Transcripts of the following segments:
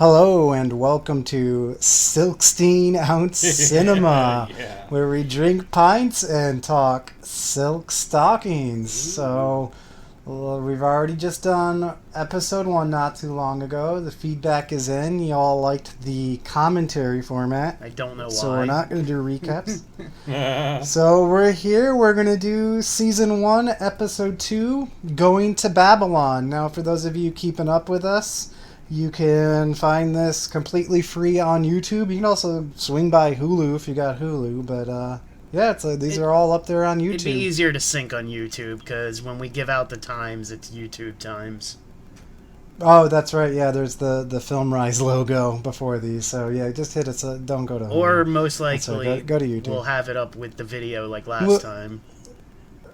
Hello and welcome to Silkstein Ounce Cinema, Yeah. where we drink pints and talk silk stockings. So, we've already just done episode 1 not too long ago. The feedback is in. Y'all liked the commentary format. I don't know why. So we're not going to do recaps. So we're here. We're going to do season 1, episode 2, Going to Babylon. Now, for those of you keeping up with us, you can find this completely free on YouTube. You can also swing by Hulu if you got Hulu. But yeah, these are all up there on YouTube. It'd be easier to sync on YouTube because when we give out the times, it's YouTube times. Oh, that's right. Yeah, there's the FilmRise logo before these. So yeah, just hit us. Don't go to Hulu. Or most likely, go to YouTube. We'll have it up with the video like last time.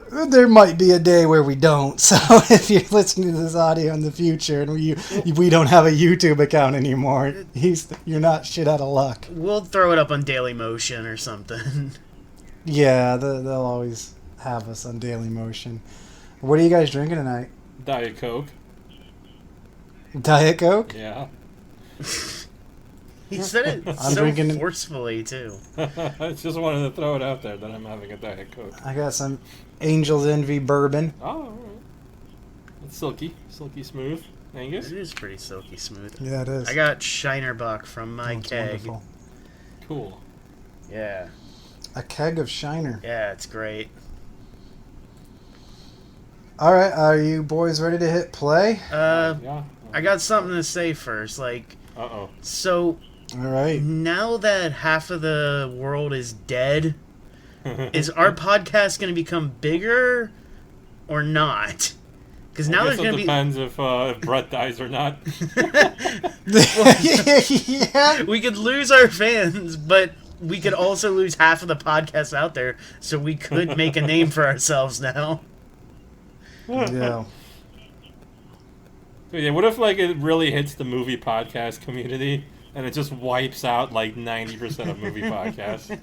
There might be a day where we don't. So if you're listening to this audio in the future and we don't have a YouTube account anymore, you're not shit out of luck. We'll throw it up on Dailymotion or something. Yeah, they'll always have us on Dailymotion. What are you guys drinking tonight? Diet Coke. Diet Coke? Yeah. He said it drinking forcefully, too. I just wanted to throw it out there that I'm having a Diet Coke. I got some Angel's Envy bourbon. Oh, all right. It's silky smooth. Angus? It is pretty silky smooth. Yeah, it is. I got Shinerbuck from my keg. Wonderful. Cool. Yeah. A keg of Shiner. Yeah, it's great. All right, are you boys ready to hit play? Yeah. I got something to say first. Uh-oh. So, All right. now that half of the world is dead, is our podcast going to become bigger or not? Because now there's going to be... depends if Brett dies or not. Yeah. We could lose our fans, but we could also lose half of the podcasts out there, so we could make a name for ourselves now. Yeah. Yeah, what if it really hits the movie podcast community and it just wipes out 90% of movie podcasts?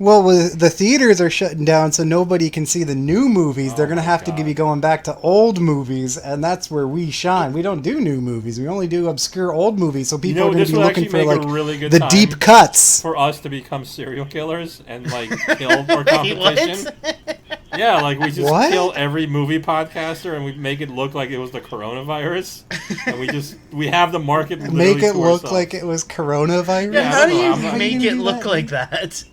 Well, the theaters are shutting down, so nobody can see the new movies. They're going to have to be going back to old movies, and that's where we shine. We don't do new movies. We only do obscure old movies, so people are going to be looking for really good the time deep cuts. For us to become serial killers and kill our competition. Yeah, we just kill every movie podcaster and we make it look like it was the coronavirus, and we have the market. Make it look ourselves. like it was coronavirus. Yeah, how do you make it look like that?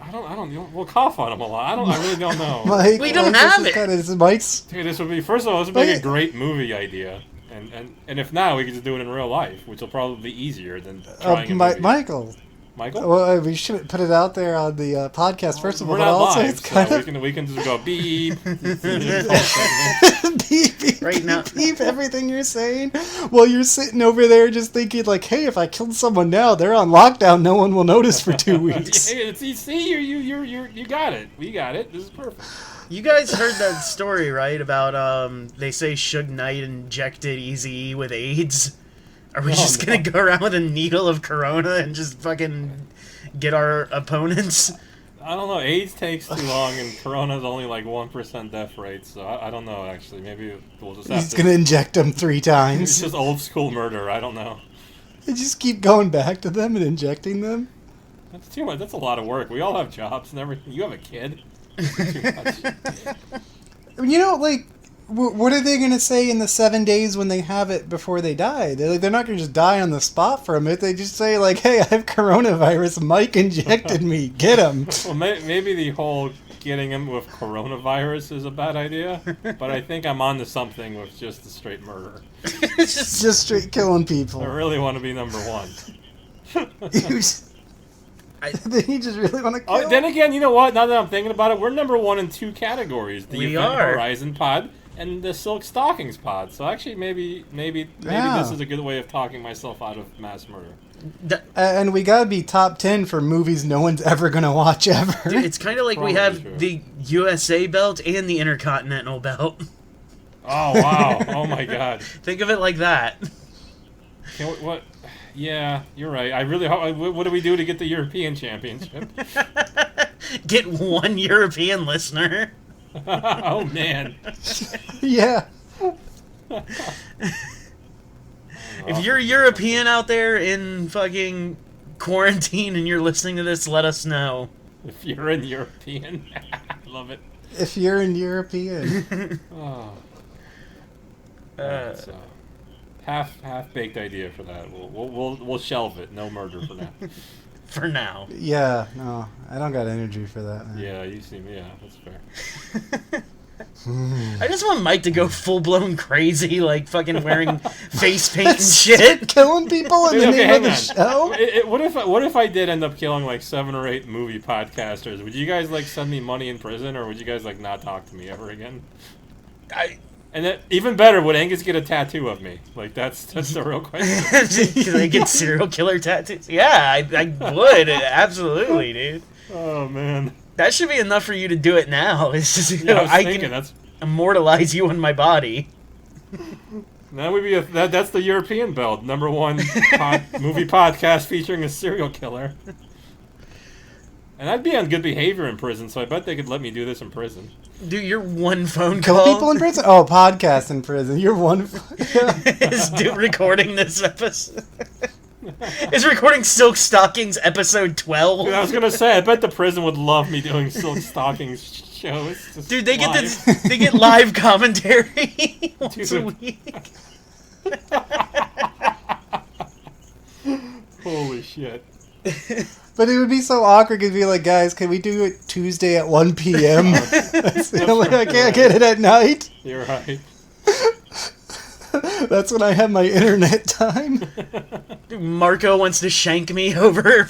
I don't. We'll cough on them a lot. I really don't know. Mike, we don't have it. This is Mike's. Dude, this would be a great movie idea, and if not, we could just do it in real life, which will probably be easier than trying a movie. Michael. Well, we should put it out there on the podcast first of all. We're not also live, it's kind so of we can just go beep. beep, right now. Beep everything you're saying while you're sitting over there just thinking hey, if I killed someone now, they're on lockdown. No one will notice for 2 weeks. See, you got it. We got it. This is perfect. You guys heard that story, right? About they say Suge Knight injected Eazy-E with AIDS. Are we just gonna go around with a needle of Corona and just fucking get our opponents? I don't know. AIDS takes too long, and Corona's only 1% death rate. So I don't know. Actually, maybe we'll just have He's gonna inject them 3 times. It's just old school murder. I don't know. You just keep going back to them and injecting them. That's too much. That's a lot of work. We all have jobs and everything. You have a kid. Too much. What are they going to say in the 7 days when they have it before they die? They're not going to just die on the spot from it. They just say, hey, I have coronavirus. Mike injected me. Get him. Well, maybe the whole getting him with coronavirus is a bad idea, but I think I'm onto something with just the straight murder. just straight killing people. I really want to be number 1. You just really want to kill him? Then again, you know what? Now that I'm thinking about it, we're number 1 in 2 categories. The We Event are. Horizon pod and the Silk Stalkings pod. So actually, maybe this is a good way of talking myself out of mass murder. And we gotta be top 10 for movies no one's ever gonna watch ever. Dude, it's kind of like we have the USA belt and the Intercontinental belt. Oh, wow. Oh, my God. Think of it like that. What? Yeah, you're right. I really hope. What do we do to get the European Championship? Get 1 European listener. Oh, man. Yeah. If you're European out there in fucking quarantine and you're listening to this, let us know. If you're in European, I love it. If you're in European. Oh. Right, so half baked idea for that. We'll shelve it. No murder for now. For now. Yeah, no, I don't got energy for that, man. Yeah, you seem. Yeah, that's fair. I just want Mike to go full blown crazy, like fucking wearing face paint and shit, killing people in the name of the show. What if I did end up killing like 7 or 8 movie podcasters? Would you guys like send me money in prison, or would you guys like not talk to me ever again? And then, even better, would Angus get a tattoo of me? Like that's the real question. Can I get serial killer tattoos? Yeah, I would absolutely, dude. Oh man. That should be enough for you to do it now. It's just I can immortalize you on my body. That would be that's the European belt, #1 movie podcast featuring a serial killer. And I'd be on good behavior in prison, so I bet they could let me do this in prison. Dude, you're one phone Kill call. people in prison? Oh, podcast in prison. You're one. Is dude recording this episode? Is recording Silk Stalkings episode 12? Dude, I was gonna say, I bet the prison would love me doing Silk Stockings shows. Dude, they get live commentary once a week. Holy shit. But it would be so awkward. It'd be like, guys, can we do it Tuesday at 1 p.m.? I can't get it at night. You're right. That's when I have my internet time. Dude, Marco wants to shank me over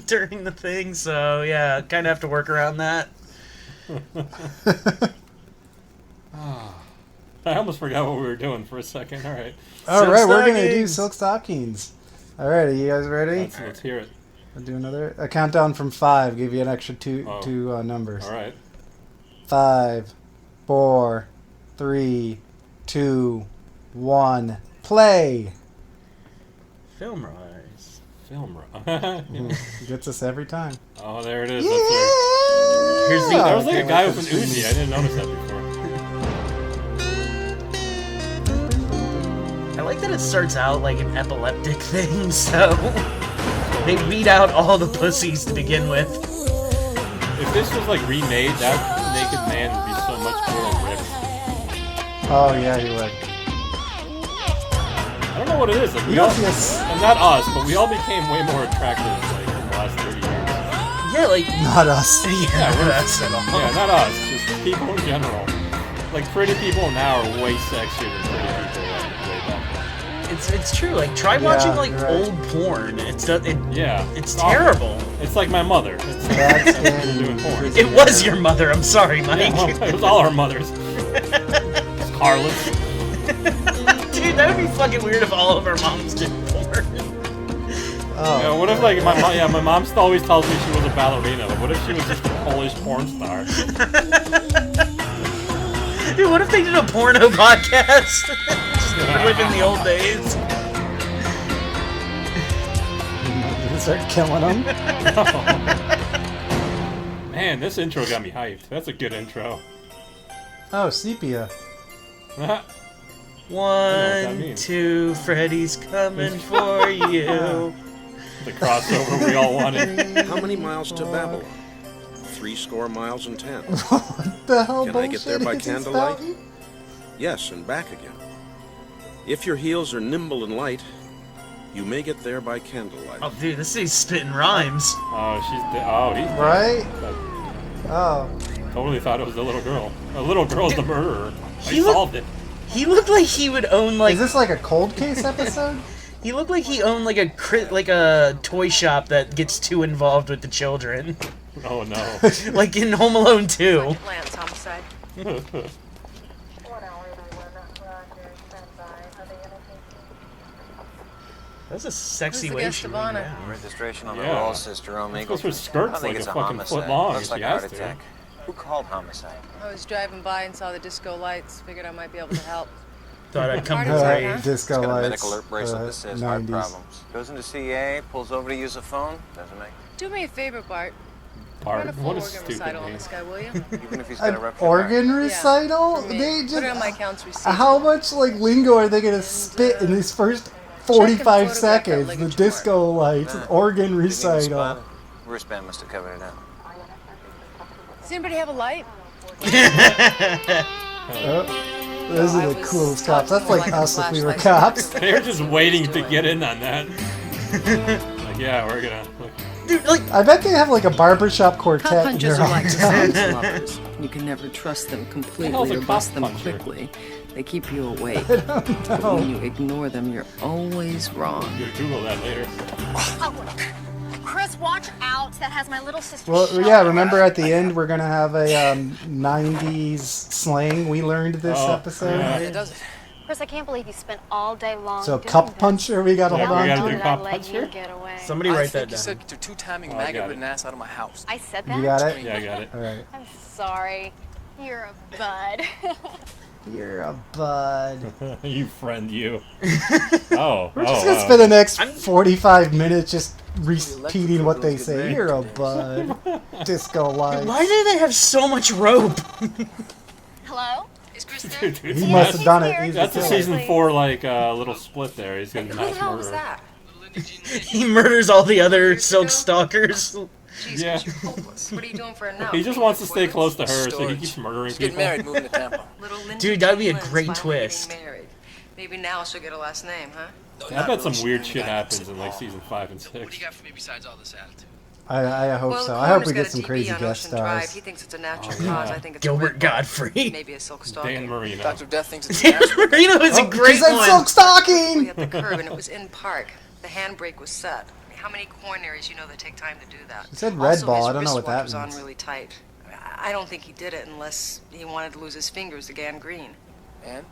during the thing, so yeah, kind of have to work around that. I almost forgot what we were doing for a second. All right. All right, we're going to do Silk Stockings. All right, are you guys ready? Let's hear it. I'll do a countdown from 5. Give you an extra two numbers. All right. 5, 4, 3, 2, 1. Play. Film rise. Gets us every time. Oh, there it is. Yeah! Here's there was like a guy with an Uzi. I didn't notice that before. I like that it starts out like an epileptic thing, so they weed out all the pussies to begin with. If this was like remade, that naked man would be so much more ripped. Oh yeah, he would. I don't know what it is. Like, and not us, but we all became way more attractive like in the last 30 years. Yeah, like not us. Yeah, not us at all. Yeah, not us. Just people in general. Like pretty people now are way sexier than pretty people like way back then. It's true. Like try watching like old porn. It's terrible. It's like my mother. That's doing porn. It was your mother. I'm sorry, Mike. Yeah, well, it was all our mothers. It's Carlos. Dude, that would be fucking weird if all of our moms did porn. Oh, yeah, what if like my mom always tells me she was a ballerina, but what if she was just a Polish porn star? Dude, what if they did a porno podcast? Just reliving the old days. Start killing them. Man, this intro got me hyped. That's a good intro. Oh, sepia. 1, 2, Freddy's coming for you. The crossover we all wanted. How many miles to Babylon? 70 miles and 10. What the hell? Can I get there by candlelight? Yes, and back again. If your heels are nimble and light, you may get there by candlelight. Oh, dude, this is spitting rhymes. Oh, he's right. Oh, totally thought it was the little girl. The little girl's the murderer. I solved it. He looked like he would own like. Is this like a cold case episode? He looked like he owned like a toy shop that gets too involved with the children. Oh no. Like in Home Alone 2. Lance homicide. That's a sexy Who's the way guest she of ran honor? down. Registration on the Yeah. roll, Sister Omegle. Those were skirts like a fucking foot long. Looks If like she a heart has to. attack. Who called homicide? I was driving by and saw the disco lights. Figured I might be able to help. Thought I'd come to Heart attack, grave. huh? Disco Got a lights. medical alert bracelet that says heart 90s. problems. Goes into CA, pulls over to use a phone, doesn't make. Do me a favor, Bart. Run a Bart, full what a organ stupid recital on name. this guy, will you? Even if he's got An a ruptured organ heart. recital? For me. They Put just. it on my accounts receipt. How much like lingo are they gonna spit in these first 45 photograph that seconds. The ligature disco lights, organ Didn't even recital. spot him. Wristband must have covered it up. Does anybody have a light? Those are the coolest cops. That's like us if we were cops. They're just waiting to get in on that. Like, yeah, we're gonna. Dude, like, I bet they have like a barbershop Cop quartet in punchers their are like hometown. sex lovers. You can never trust them hell's completely a or bust cop them puncher? quickly. They keep you awake. But when you ignore them, you're always wrong. You're gonna Google that later. Chris, watch out. That has my little sister. Well, Shelly. yeah, remember at the end we're going to have a 90s slang we learned this Oh, episode. yeah. It does it. Chris, I can't believe you spent all day long. So doing cup this. puncher we got to Yeah, hold we on gotta to. do Did cop I let puncher? you get away? somebody I write think that you down. said you're two-timing Oh, I got maggot-ridden it. ass out of my house. I said that? You got it? Yeah, I got it. All right. I'm sorry. You're a bud. You're a bud. You friend, you. Oh, We're just oh, going to wow. spend the next 45 minutes just repeating what they say. You're a bud. Disco lights. Why do they have so much rope? Hello? Is Chris there? Dude, dude, He Yeah, must have he's done it. here. He's that's the a killer. season 4 like little split there. He's gonna Who the mass hell was murder. that? He murders all the other Silk Stalkers. Jeez, Yeah. Chris, you're hopeless. What are you doing for her now? He just wants to stay close to her, so he Storage. keeps murdering She's people. getting married, moving to Tampa. Little Linda Dude, that'd be a Lynn's great finally twist. getting married. Maybe now she'll get a last name, huh? No, I not bet some really. weird She shit ain't got happens it. in like season 5 and 6. What do you got for me besides all this attitude? I hope Well, so. the I hope we coroner's get got some a DB crazy on guest Ocean Drive. stars. He thinks it's a natural Oh, cause. yeah. I think it's Gilbert a red bug. Godfrey. Maybe a silk Dan stalking. Marino. Dr. Death thinks it's Dan natural. Marino is a He great said one. silk Way stocking! up the curb, and it was in park. The handbrake was set. I mean, how many coronaries you know that take time to do that? He said red Also, ball. his I don't know what wristwatch that was on means. really tight. I don't think he did it unless he wanted to lose his fingers to gangrene. And?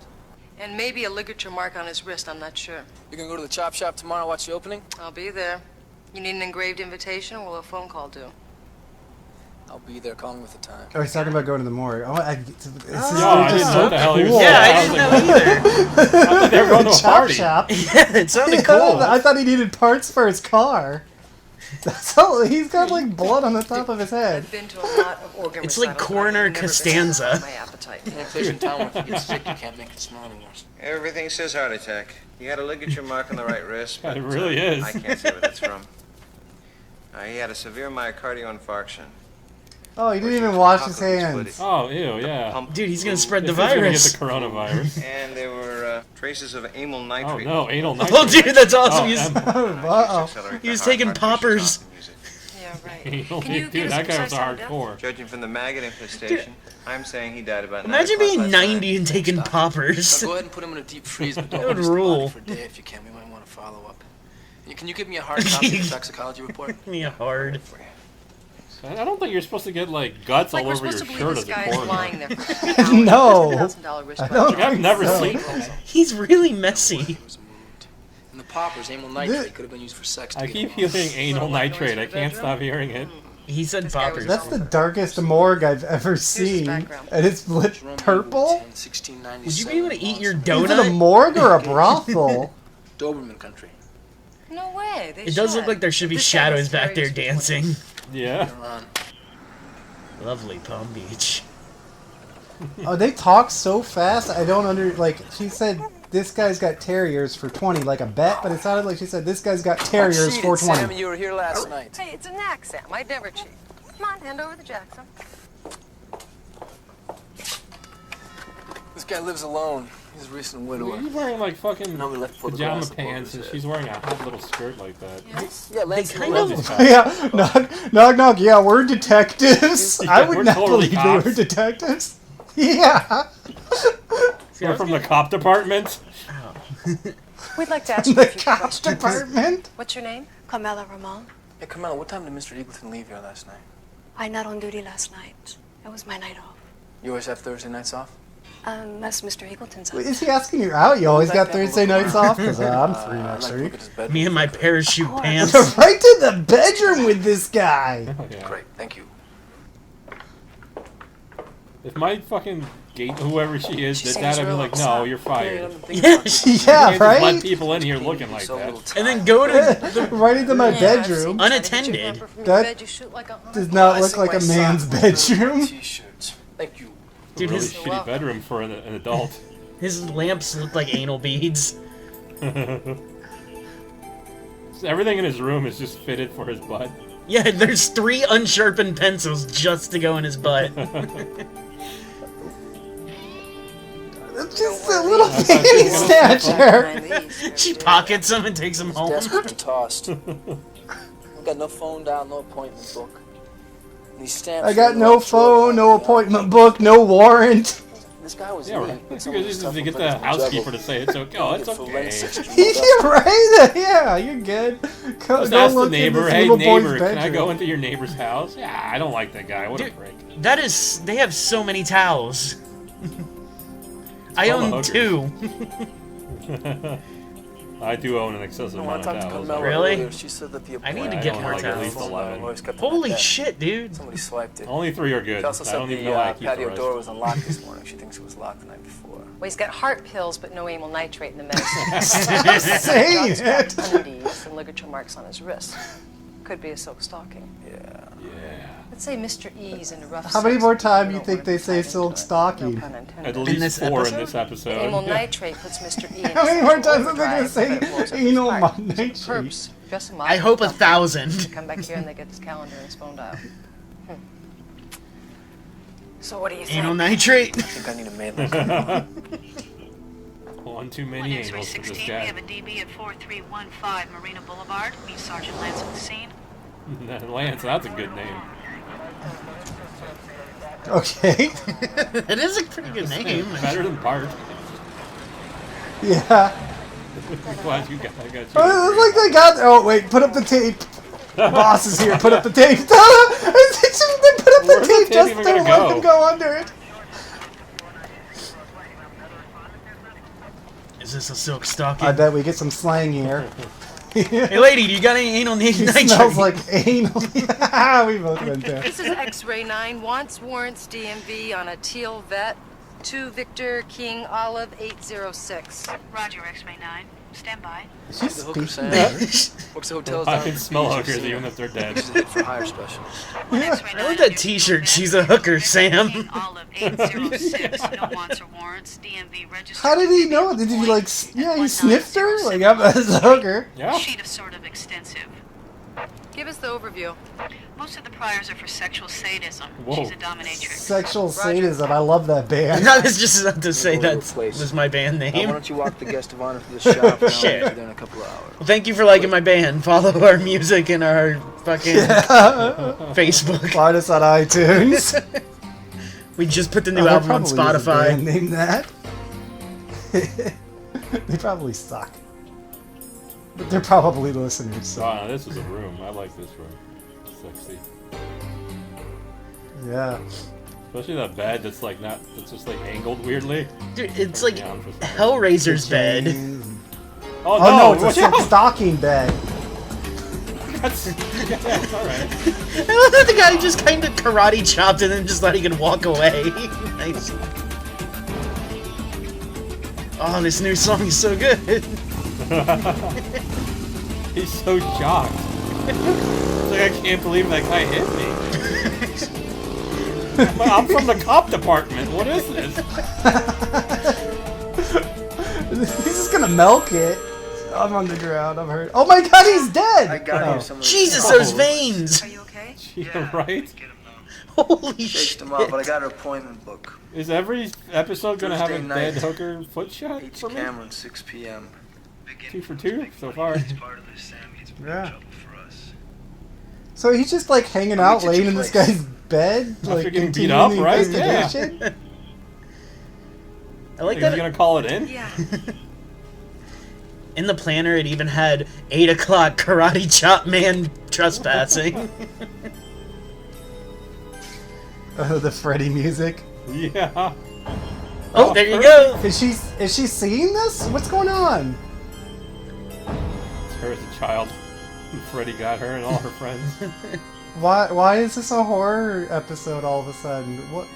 And maybe a ligature mark on his wrist, I'm not sure. You gonna go to the chop shop tomorrow, watch the opening? I'll be there. You need an engraved invitation, or will a phone call do? I'll be there, call me with the time. Oh, he's talking about going to the morgue. Oh, this is No, I didn't know what the hell he was cool. saying. Yeah, I was didn't like, know either. I thought they were going to a Chop party. shop. Yeah, it sounded Yeah, cool. I thought he needed parts for his car. That's all. He's got like blood on the top of his head. I've been to a lot of organ It's like recitals, but Coroner I've never been Costanza. on my appetite. In a place in town, if you get sick, you can't make it smell anymore. Everything says heart attack. You got a ligature mark on the right wrist. Yeah, But, it really is. I can't say what it's from. He had a severe myocardial infarction. Oh, he didn't even wash his hands. Oh, ew, yeah. Pump Dude, he's gonna spread the This is gonna get virus. the coronavirus. And there were traces of amyl Oh nitrate. no, anal nitrate. Oh, dude, that's awesome. Oh, He's- em- Uh-oh. Accelerate He the was heart taking blood pressure poppers. drop and use it. Yeah, right. Anal Can you dude, give us that a guy was precise time of death? hardcore. Judging from the maggot infestation, I'm saying he died about 9 Imagine o'clock being last 90 night. and taking Now, poppers. go ahead and put him in a deep freeze, but That don't would release the body rule. for a day if you can. We might want to follow up. Can you give me a hard copy of the toxicology report? Me a hard. I don't think you're supposed to get like guts Like all we're over your supposed to believe shirt this as a guy's coroner. lying there for No. $1,000 wristwatch. I don't Like, I've never so. seen. He's really messy. It was moved. And the poppers, amyl nitrate, could have been used for sex. I to keep get him hearing anal Little white noise nitrate. in I the can't bedroom? stop hearing it. He said This guy was poppers. That's the darkest morgue I've ever his seen. background. And it's lit off. purple? 10, 1697, Would you be able to eat your Is it a donut? morgue or a brothel? Doberman country. No way. They It does look should. like there should be This guy shadows was back very there dancing. Yeah. They're on. Lovely Palm Beach. Oh, they talk so fast. I don't like, she said this guy's got terriers for 20, like a bet, but it sounded like she said this guy's got terriers for Cheated, Sam, 20. you were here last night. Hey, it's a knack, Sam. I'd never cheat. Come on, hand over the Jackson. This guy lives alone. He's a recent widower. He's wearing like fucking No, we left pajama photographs of pants, and photos, she's wearing a hot little skirt like that. Yeah, Lance kind Love of- these guys. Yeah, knock, knock. Yeah, we're detectives. Yeah, I would we're not totally believe they were cops. detectives. Yeah. We're from the cop department. We'd like to ask you a The few cops questions. department. What's your name? Carmela Ramon. Hey, Carmela, what time did Mr. Eagleton leave here last night? I not on duty last night. It was my night off. You always have Thursday nights off? That's Mr. Eagleton's Wait, off. is he asking you out? You always got Back down, Thursday look nights around. off? Because I'm free I'd next like to look week. at his bedroom. Me and my parachute pants. Right to the bedroom with this guy. Oh, yeah. Great, thank you. If my fucking gate, whoever she is, She did seems that, I'd be real like, upset. no, you're fired. Yeah, You Yeah, can't just let right? people in here looking like that. and then go to the Right into my bedroom. unattended. That does not look like a man's bedroom. T-shirts. Thank you. Dude, Really his shitty bedroom for an adult. his lamps look like anal beads. Everything in his room is just fitted for his butt. Yeah, there's 3 unsharpened pencils just to go in his butt. It's just a little penny snatcher. She pockets them and takes them home. Desperate and tossed. I've got no phone down, no appointment book. These stamps I got no phone, no appointment book, no warrant. This guy was Yeah, right. It's because to get the housekeeper to say it's okay. Oh, it's okay. You're right. Yeah, you're good. Just ask the neighbor. Hey, neighbor, can I go into your neighbor's house? Yeah, I don't like that guy. What a prick. That is... They have so many towels. I own 2. I do own an excessive amount of towels. Really? She said that the I need to get more like at least towels. 11. Holy shit, dude. Somebody swiped it. Only 3 are good. She also I said don't even know why I the keep the patio rest. door was unlocked this morning. She thinks it was locked the night before. Well, he's got heart pills, but no amyl nitrate in the medicine. Stop saying it. Undies and ligature marks on his wrist. Could be a silk stocking. Yeah. Let's say Mr. E's in a rough. How many sex, more times we you don't think want they to say dive silk into it. stocking? No pun intended. At least this 4 episode? in this episode. Amyl nitrate puts Mr. E in How many more times are they going gonna say anal nitrate? Perps, dress him up. I hope dump him. 1,000. Come back here and they get his calendar and his phone dial. So what do you think? Anal nitrate. I think I need a maid. One too many anals for this We guy. have a DB at 4315 Marina Boulevard. Meet Sergeant Lance at the scene. Lance, that's a good name. Okay. It is a pretty good name. Better than Bart. Yeah. Glad you got you. Oh, it looks like they got. Oh wait, put up the tape. Boss is here. Put up the tape. They put up Where's the tape just even to gonna let go? them go under it. Is this a silk stocking? I bet we get some slang here. Hey lady, do you got any anal nitrate? It smells like anal. We both went there. This is X-Ray 9. Wants warrants DMV on a teal vet. 2 Victor King Olive 806. Roger, X-Ray 9. Stand by. She's The hooker speaking. saying. Works the hotels I down can in smell Beach, hookers you've seen even her. if they're dead. She's a hit for hire specialist. I like that t-shirt. She's a hooker, Sam. Olive 806. No wants or warrants. DMV registered. How did he know? Did he like? Yeah, he sniffed her. Like I'm a hooker. Yeah. Sheet of sort of extensive. Give us the overview. Most of the priors are for sexual sadism. Whoa. She's a dominatrix. Sexual sadism. I love that band. I was just about to say that Replace. was my band Why name. don't you walk the guest of honor through the shop? And I'll Shit. meet you there in a couple of hours. Well, thank you for liking my band. Follow our music and our fucking Facebook. Find us on iTunes. We just put the new Oh, there album on probably is a band Spotify. named that. They probably suck. But they're probably listeners. So. Wow, this is a room. I like this room. Sexy. Yeah. Especially that bed that's like not. That's just like angled weirdly. Dude, it's like Yeah, I'm just- Hellraiser's bed. Oh, Oh no, it's a watch silk out! stocking bed. That's, yeah, it's alright. I love that the guy just kind of karate chopped and then just thought he could walk away. Nice. Oh, this new song is so good. He's so shocked. It's like, I can't believe that guy hit me. I'm from the cop department. What is this? He's just gonna milk it. I'm on the ground. I'm hurt. Oh my god, he's dead! I got Oh. here some of Jesus, Oh. those veins! Are you okay? Yeah, right? Holy Chased shit. him off, but I got her appointment book. Is every episode gonna have a Tuesday dead night. hooker foot shot Beach for me? Cameron, 6 p.m. 2 for 2 so far. Yeah. So he's just like hanging I'll out, meet you at laying your in this place. guy's bed, After like getting beat continuing up, the right? Yeah. investigation. I like Is he that gonna call it in? Yeah. in the planner it even had 8 o'clock karate chop man trespassing. The Freddy music. Yeah. Oh, there you go. Is she seeing this? What's going on? It's her as a child. Freddy got her and all her friends. Why is this a horror episode all of a sudden? What?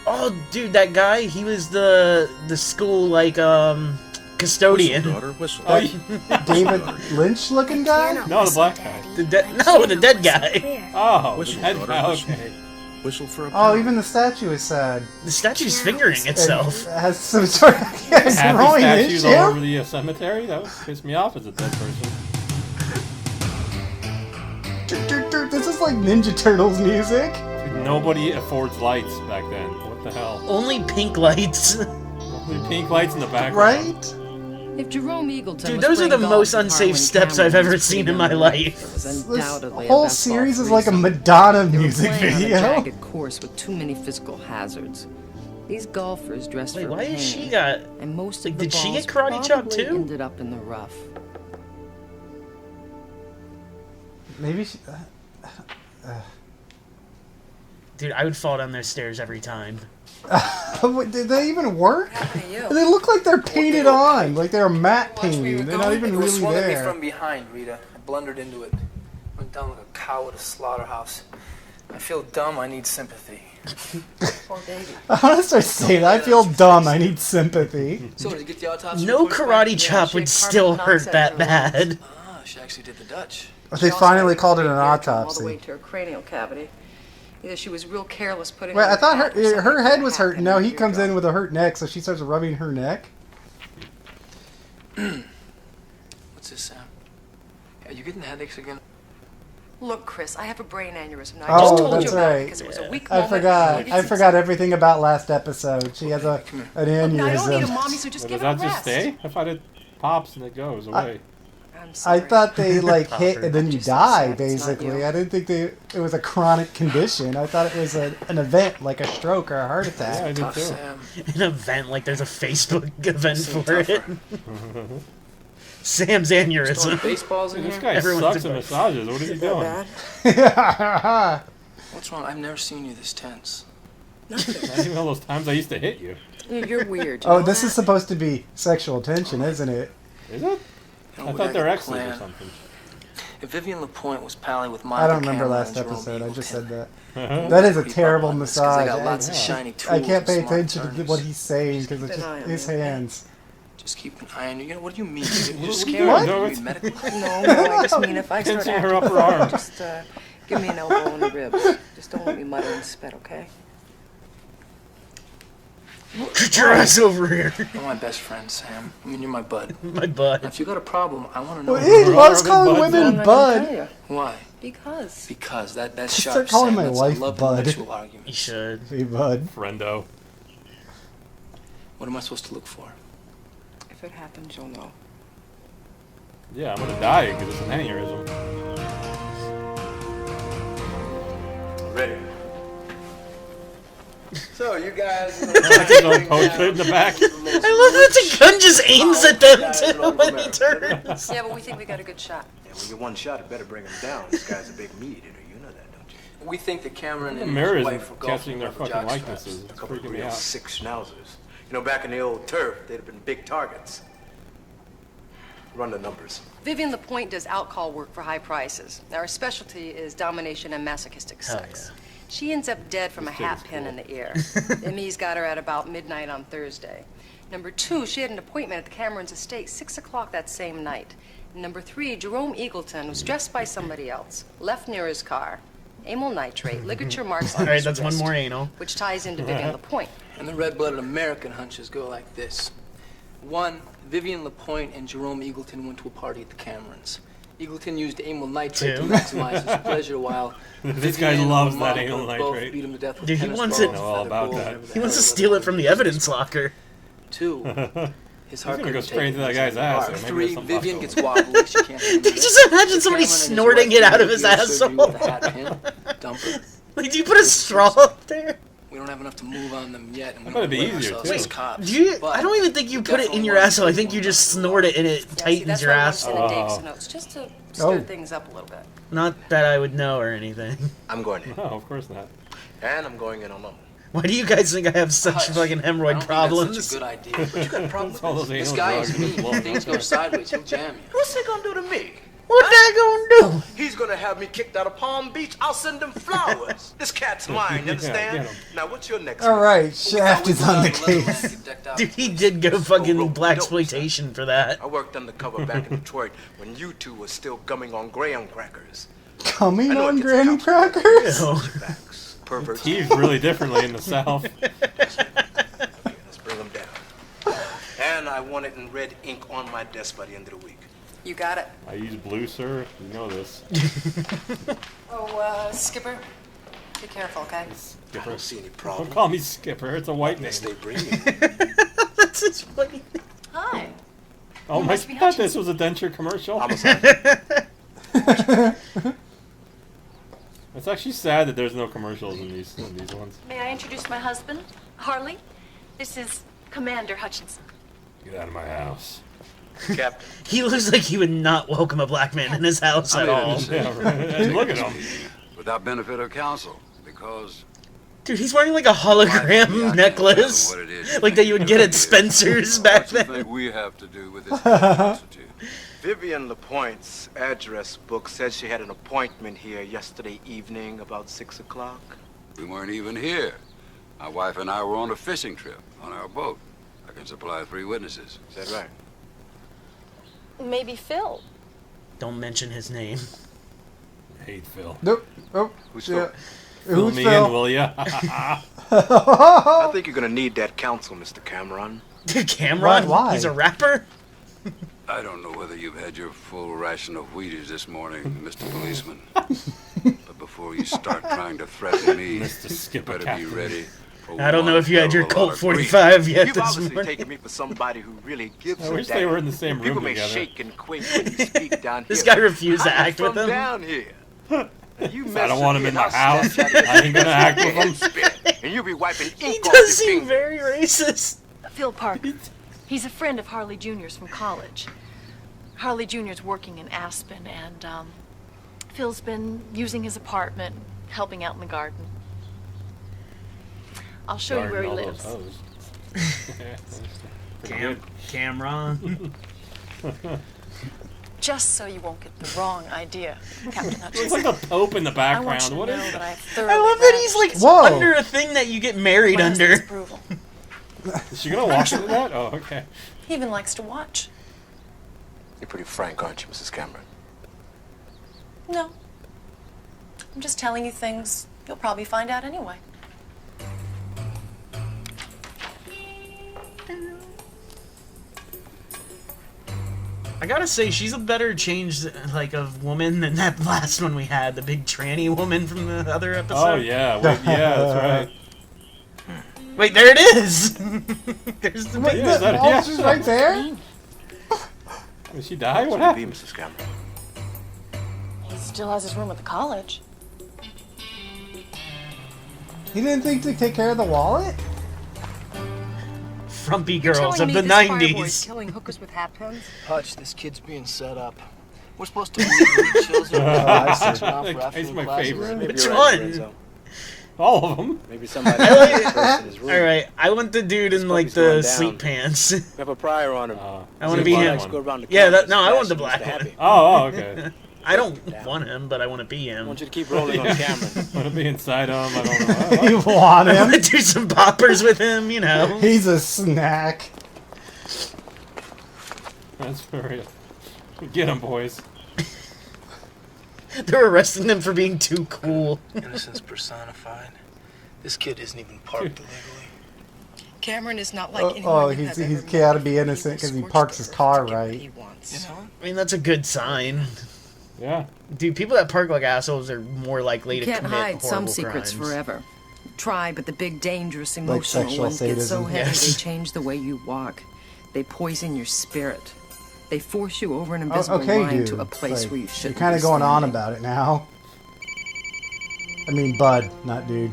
Oh, dude, that guy, he was the school, like, custodian. Whistle, daughter, whistle. Oh, yeah. David Lynch looking guy? No, the black guy. The dead guy. Oh, Whistle, the head daughter, guy. whistle. Okay. Whistle for a Oh, pound. even the statue is sad. The statue's fingering It itself. has some sort of Happy growing statues issue. all over the cemetery? That would piss me off as a dead person. like Ninja Turtles music. Nobody affords lights back then. What the hell? Only pink lights. Only pink lights in the background. Right? If Jerome Eagleton Dude, was those are the playing most golf with unsafe Harlan steps Cameron, I've ever he was seen pretty in my young. life. It was This undoubtedly a whole best ball series is like a threesome. Madonna They were music playing on a video. jagged course with too many physical hazards. These golfers dressed Wait, for why pain, is she got... and most Like, of the did she balls get karate chopped probably too? ended up in the rough. Maybe she... Dude, I would fall down those stairs every time. Did they even work? What happened to you? They look like they're painted on, like they're matte painted. They're not even It was really swung at me there. from behind, Rita. I blundered into it. Went down like a cow at a slaughterhouse. I feel dumb. I need sympathy. Poor baby. I want to start saying that. I feel dumb. I need sympathy. So did you get the autopsy No report back? karate chop she would had still carbon hurt that monoxide in bad. Ah, she actually did the Dutch. They finally called it an All the way autopsy. to her cranial cavity. Either she was real careless putting. Wait, on I the thought hat or her something head that was hurt. happened No, in he the comes in eardrum. with a hurt neck, so she starts rubbing her neck. What's this, Sam? Are you getting headaches again? Look, Chris, I have a brain aneurysm. Now, I Oh, just told that's you about it right. because it was a weak I moment. forgot. needed I some forgot everything about last episode. She has an Look, now, I don't need a aneurysm. mommy, so just Well, give does it that a just rest. stay? I thought it pops and it goes away. I'm I sorry. thought they like hit and then I'm you just so die, sad it's not basically. you. I didn't think it was a chronic condition. I thought it was an event like a stroke or a heart Yeah, I attack. did Tough, too. Sam. An event, like there's a Facebook event Seem for it. tougher. Sam's Throwing aneurysm. baseballs in This here? guy Everyone's sucks at advice. massages. What is he doing? Bad? What's wrong? I've never seen you this tense. Not even all those times I used to hit you. You're weird. you Oh, know this that? is supposed to be sexual tension, isn't it? Is it? You know, I we thought gotta they're get a exes or plan. something. If Vivian LaPointe was palling with Monica I don't remember Cameron last and Jerome episode. I just said Eagleton, that. That is a creep up terrible on this 'cause they massage. got lots of Yeah. shiny I tools can't and pay smart attention to turners. what he's saying because it's Keep an just eye on his me, okay? hands. Just keep an eye on you. You know, what do you mean? You're What? scared? What? You No, need it's- medical? No, I just mean if I start Pinching acting her upper funny, arm. just give me an elbow in the ribs. Just don't let me mutter and spit, okay? Get your ass over here. You're my best friend, Sam. I mean, you're my bud. My butt. If you got a problem, I want to know. Well, he loves Bud. calling Bud. women I'm not gonna bud. tell you. Why? Because. Because that's Just sharp, start calling Sam. my That's, wife I love bud. intellectual You arguments. should. Hey, bud. Friendo. What am I supposed to look for? If it happens, you'll know. Yeah, I'm gonna die because it's an aneurysm. Ready. So, you guys. Like his own poster in the back. I love that the gun just aims at them too when he turns. Yeah, but we think we got a good shot. Yeah, when you one shot, it better bring him down. This guy's a big meat eater. You know that, don't you? We think that Cameron The and mirror his isn't wife were catching golfing their over fucking jock likenesses. straps. It's A couple of freaking me real out. sick schnauzers. You know, back in the old turf, they'd have been big targets. Run the numbers. Vivian LaPointe does out-call work for high prices. Now, her specialty is domination and masochistic Hell sex. She ends up dead from a This chick hat is pin cool. in the ear. ME's got her at about midnight on Thursday. Number 2, she had an appointment at the Cameron's estate 6 o'clock that same night. Number 3, Jerome Eagleton was dressed by somebody else, left near his car. Amyl nitrate, ligature marks on Alright, his that's one wrist, more anal. which ties into Vivian LaPointe. And the red-blooded American hunches go like this. 1, Vivian LaPointe and Jerome Eagleton went to a party at the Camerons. Eagleton used amyl nitrate to 2. maximize his pleasure while This guy Vivian and loves that Monica amyl both nitrate. beat him to death with Dude, he tennis wants balls, it- I know all feather about boas, that. whatever the He wants to hell steal they're it from the called. evidence locker. 2, his heart He's gonna go couldn't straight take into that it. guy's ass. Or maybe 3, there's some Vivian leftover. gets wobbly. She can't handle it. Just imagine somebody Cameron and his snorting wife it out do of his ear surgery with asshole. a hat pin, dump it. Like, do you put a straw up there? We don't have enough to move on them yet, and we I bet don't it'd be blame easier, ourselves too. as cops. Do you? But I don't even think you we put it in definitely your want asshole. I think to you just move on. snort it and it Yeah, see, tightens that's your why I want to asshole. send a Oh. Davis notes, just to stir Oh. things up a little bit. Not that I would know or anything. I'm going in. No, of course not. And I'm going in alone. Why do you guys think I have such Hush. fucking I don't hemorrhoid think problems? That's such a good idea. But you got a problem It's all with those this? This anal guy drugs is and mean. blowing If things up. go sideways, he'll jam you. What's he gonna do to me? What that gonna do? He's gonna have me kicked out of Palm Beach. I'll send him flowers. This cat's mine, you Yeah, understand? get him. Now, what's your next All move? right, Shaft is on the case. Dude, he did go fucking blaxploitation for that. I worked undercover back in Detroit when you two were still gumming on graham crackers. Coming I know on it gets graham tough. crackers? Ew. Backs, perverts. He's really differently in the South. Okay, let's bring them down. And I want it in red ink on my desk by the end of the week. You got it. I use blue, sir. You know this. Oh, Skipper, be careful, okay? Skipper. I don't see any problem. Don't call me Skipper. It's a white name. They bring me. That's his funny. Hi. Oh my God! This was a denture commercial. It's actually sad that there's no commercials in these ones. May I introduce my husband, Harley? This is Commander Hutchinson. Get out of my house. Captain. He looks like he would not welcome a black man in his house at all. Yeah, right. And look at him. Without benefit of counsel, because... Dude, he's wearing like a hologram necklace. Like that you would get at Spencer's back then. What we have to do with this constitute. Vivian LaPointe's address book said she had an appointment here yesterday evening about 6 o'clock. We weren't even here. My wife and I were on a fishing trip on our boat. I can supply 3 witnesses. Is that right? Maybe Phil. Don't mention his name. I hate Phil. Nope. Oh, Who's yeah. Phil? Fill Who's me Phil? in, will ya? I think you're gonna need that counsel, Mr. Cameron. Cameron? Why? He's a rapper? I don't know whether you've had your full ration of Wheaties this morning, Mr. Policeman. But before you start trying to threaten me, Mr. Skipper better Captain. be ready. I don't know if you had your hell of a lot Colt of 45 yet You've this obviously morning. taken me for somebody who really gives I a wish damn. they were in the same room People may together. shake and quake when you speak down here. This guy refused to I'm act with from him. down here. You I don't want him in my house. house. I ain't gonna act with him. And you'll be wiping ink He off does your seem fingers. very racist. Phil Parker. He's a friend of Harley Jr.'s from college. Harley Jr.'s working in Aspen, and Phil's been using his apartment, helping out in the garden. I'll show you where he Garden all lives. those hoes. Pretty good. Cameron. Just so you won't get the wrong idea, Captain Looks Hutchinson. like the Pope in the I want background. you to What know is that that? I've thoroughly I love that he's relished like Whoa. under a thing that you get married my under. husband's approval. Is she gonna walk into that? Oh, okay. He even likes to watch. You're pretty frank, aren't you, Mrs. Cameron? No. I'm just telling you things you'll probably find out anyway. I gotta say, she's a better changed, like, of woman than that last one we had, the big tranny woman from the other episode. Oh yeah, wait, yeah, that's right. Wait, there it is! There's the Wait, big... is that- the yeah. officer's right there? Did she die? What What be, happened? Mrs. Cameron? He still has his room at the college. He didn't think to take care of the wallet? Frumpy girls of Telling the me this fireboy's 90s. killing hookers with hat pins? Hutch, this kid's being set up. We're supposed to leave children around for That guy's afternoon my classes. favorite. Maybe Which you're right, one? Lorenzo. All of them. Maybe somebody else in his room. Alright, I want the dude in, like, puppy's going the down. sleep pants. We have a prior on him. I want to be black him. one. Go around the Yeah, campus, no, I want the fashion black Mr. one. Happy. Oh, okay. I don't want him, but I want to be I him. want you to keep rolling on camera. Want to be inside him? I don't know. You want I him? want to do some poppers with him, you know. He's a snack. That's for real. Get him, boys. They're arresting them for being too cool. Innocence personified. This kid isn't even parked illegally. Cameron is not like anyone Oh, you he's have ever got to met. be innocent He will because he scorch parks the his earth car to get what right. he wants. You know? I mean, that's a good sign. Yeah. Dude, people that park like assholes are more likely to You can't commit hide some horrible secrets crimes. forever. Try, but the big, dangerous, emotional sexual ones get so sadism. heavy Yes. they change the way you walk. They poison your spirit. They force you over an invisible Okay, line dude. to a place Like, where you you're shouldn't kind be of going on standing. about it now. I mean, bud, not dude.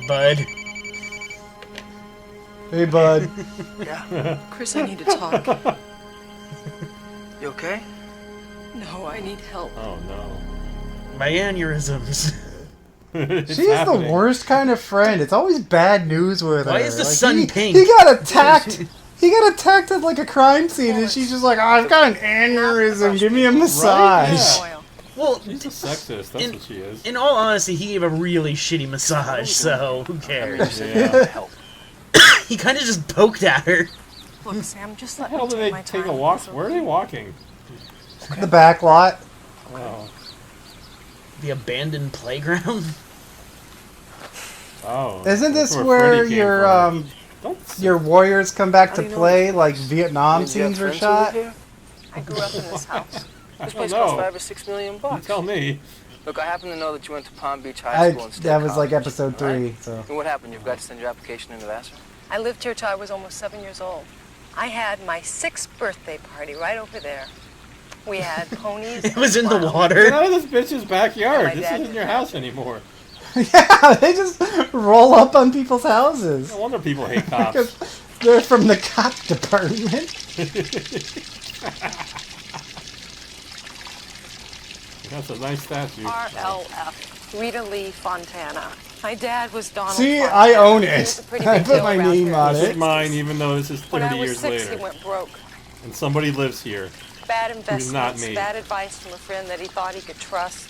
Bud. Hey, bud. Yeah. Chris, I need to talk. You okay? No, I need help. Oh no. My aneurysms. It's She's happening. the worst kind of friend. It's always bad news with her. Why is the Like, sun he, pink? He got attacked. He got attacked at like a crime scene, and she's just like, oh, "I've got an aneurysm. Give me a massage." Yeah. Well, She's a sexist. That's what she is. in all honesty, he gave a really shitty massage, so who cares? Yeah. Help. He kind of just poked at her. Look, Sam, just let How me do take they my take time. a walk? It's Where are okay. they walking? The back lot. Oh. The abandoned playground. Oh. Isn't that's this where Freddy came your from. Don't your warriors come back How to do you know play this? like Vietnam Means you have scenes were friends who live shot? here? I grew up in this house. This place know. cost $5 or $6 million. You tell me. Look, I happen to know that you went to Palm Beach High School instead. That was like episode 3. Right? So. And what happened? You forgot to send your application into Vassar? I lived here till I was almost 7 years old. I had my 6th birthday party right over there. We had ponies. It was in the Get water. out of this bitch's backyard. My This dad isn't your house anymore. Yeah, they just roll up on people's houses. No wonder people hate cops. Because they're from the cop department. That's a nice statue. RLF, Rita Lee Fontana. My dad was Donald See, Fontana. I own He was it. a pretty I big put deal my around name here. on This it. is mine, even though this is When 30 I was years 6, later. he went broke. And somebody lives here. Bad not investments, me. bad advice from a friend that he thought he could trust.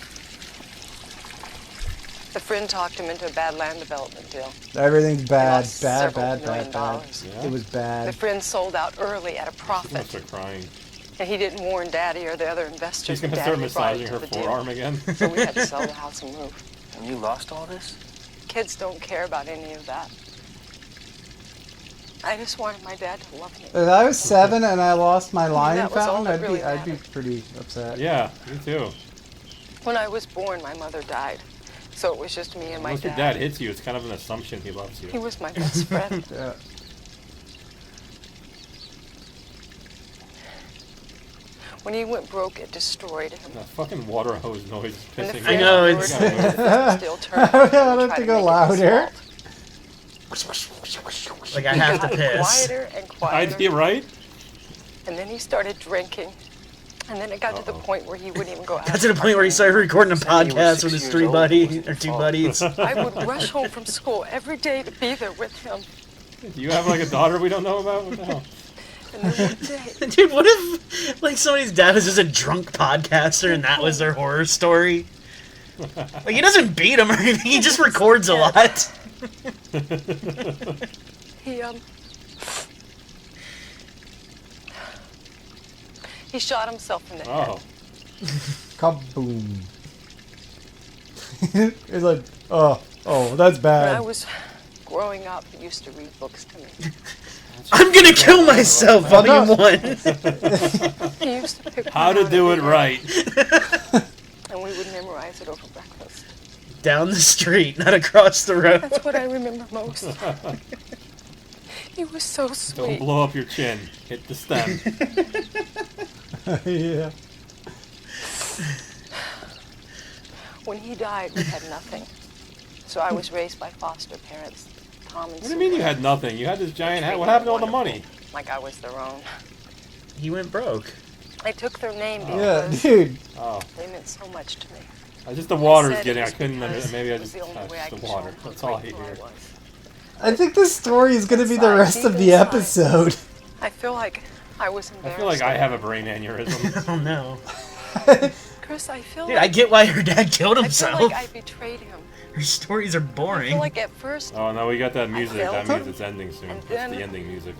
The friend talked him into a bad land development deal. Everything's bad, lost bad, several bad, million bad, bad. dollars. Yeah. It was The bad. friend sold out early at a She profit. must start crying. And he didn't warn Daddy or the other investors. She's going that to start Daddy brought massaging into her the deal. forearm again. So we had to sell the house and move. And you lost all this? Kids don't care about any of that. I just wanted my dad to love me. If I was 7 and I lost my lion that was all fountain, that really I'd be mattered. pretty upset. Yeah, me too. When I was born, my mother died. So it was just me and my Unless your dad hits you, it's kind of an assumption he loves you. He was my best friend. Yeah. When he went broke, it destroyed him. That fucking water hose noise is And the pissing me I friend know, off. it's- I gotta still turned I on him and want it tried to to go make it louder. his fault. Like I He have to got piss. quieter and quieter. Idea, right? And then he started drinking. And then it got to the point where he wouldn't even go out. Got to the point where he started recording a podcast with his 3 buddies or 2 buddies. I would rush home from school every day to be there with him. Do you have like a daughter we don't know about? What the hell? And then one day, Dude, what if like somebody's dad was just a drunk podcaster and that was their horror story? Like he doesn't beat him or anything, he just records a lot. he shot himself in the Oh. head. Kaboom. It's like, oh, that's When bad. I was growing up, he used to read books to me. I'm gonna kill myself, volume 1. He used to pick How one to out do it every right. night, and we would memorize it over breakfast. Down the street, not across the road. That's what I remember most. He was so Don't sweet. blow up your chin. Hit the stem. Yeah. When he died, we had nothing. So I was raised by foster parents, Tom and What do you mean you had nothing? You had this giant hat. What happened to all the money? Like I was their own. He went broke. I took their name Yeah, because dude. Oh. they meant so much to me. Just the water's said it getting. I was couldn't. because Maybe I it was just the only way I touched the could show water. him how That's all I grateful hear. I was. I think this story is going to be the Inside, rest of deep the inside. episode. I feel like I was I embarrassed. feel like I have a brain aneurysm. Oh no. Chris, I feel Dude, like I get why her dad killed I feel himself. like I betrayed him. Her stories are I boring. feel like at first Oh no, we got that music. That felt means it's ending soon. and That's then- the ending music.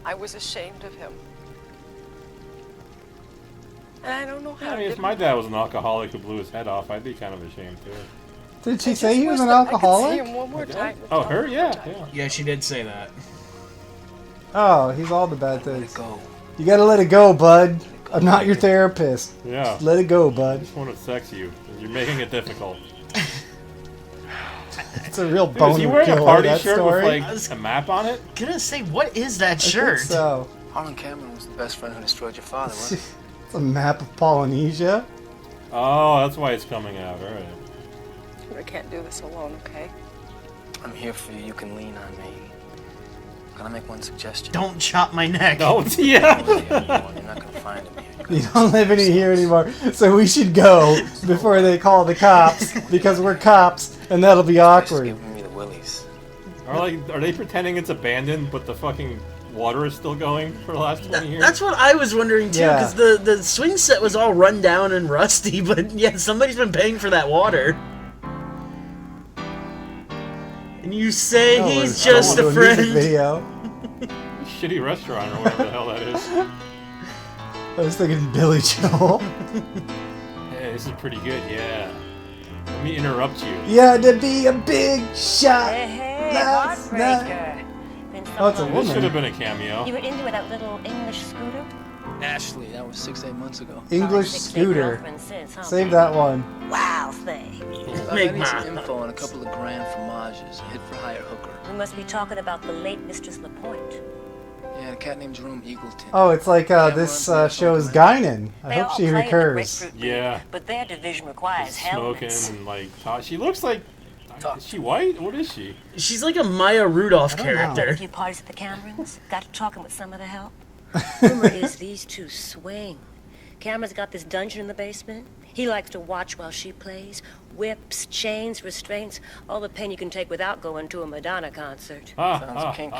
I was ashamed of him. And I don't know how Yeah, I to mean, if get my him. dad was an alcoholic who blew his head off, I'd be kind of ashamed too. Did she I say just he was wish an that I could alcoholic? see him one more time. Oh, her? Yeah, yeah. Yeah, she did say that. Oh, he's all the bad things. Go. You gotta let it go, bud. I'm not your therapist. Yeah. Let it go, I bud. just want to sex you. You're making it difficult. It's a real Dude, is boner he wearing killer, a party that shirt story. with like a map on it? Gonna say, what is that I think shirt? so. Harlan Cameron was the best friend who destroyed your father, wasn't he? It's a map of Polynesia. Oh, that's why it's coming out. All right. I can't do this alone, okay? I'm here for you. You can lean on me. Can I make one suggestion? Don't chop my neck. No, yeah. You're not gonna find him here. You don't live in here anymore, so we should go before they call the cops because we're cops, and that'll be Just awkward. giving me the willies. Are they pretending it's abandoned, but the fucking water is still going for the last 20 years? That's what I was wondering too, Yeah. because the swing set was all run down and rusty, but yeah, somebody's been paying for that water. And you say No, he's we're- just I a wanna do music friend. Video. Shitty restaurant or whatever the hell that is. I was thinking Billy Joel. Hey, this is pretty good, yeah. Let me interrupt you. You had to be a big shot Hey, last night. heartbreaker. Been so Oh, it's a long. This woman. should have been a cameo. You were into with that little English scooter? Ashley, that was 6-8 months ago. English Scooter. Save that one. Wow thing. I need some info on a couple of grand fromages, a hit-for-hire hooker. We must be talking about the late Mistress LaPointe. Yeah, a cat named Jerome Eagleton. Oh, it's like this show is Guinan. I hope she recurs. Yeah. But their division requires smoking helmets. and like she looks like. Is she white? What is she? She's like a Maya Rudolph Had character. a few parties at the Camerons. Got to talking with some of the help. Rumor is these two swing. Cameron's got this dungeon in the basement. He likes to watch while she plays. Whips, chains, restraints, all the pain you can take without going to a Madonna concert. Sounds kinky.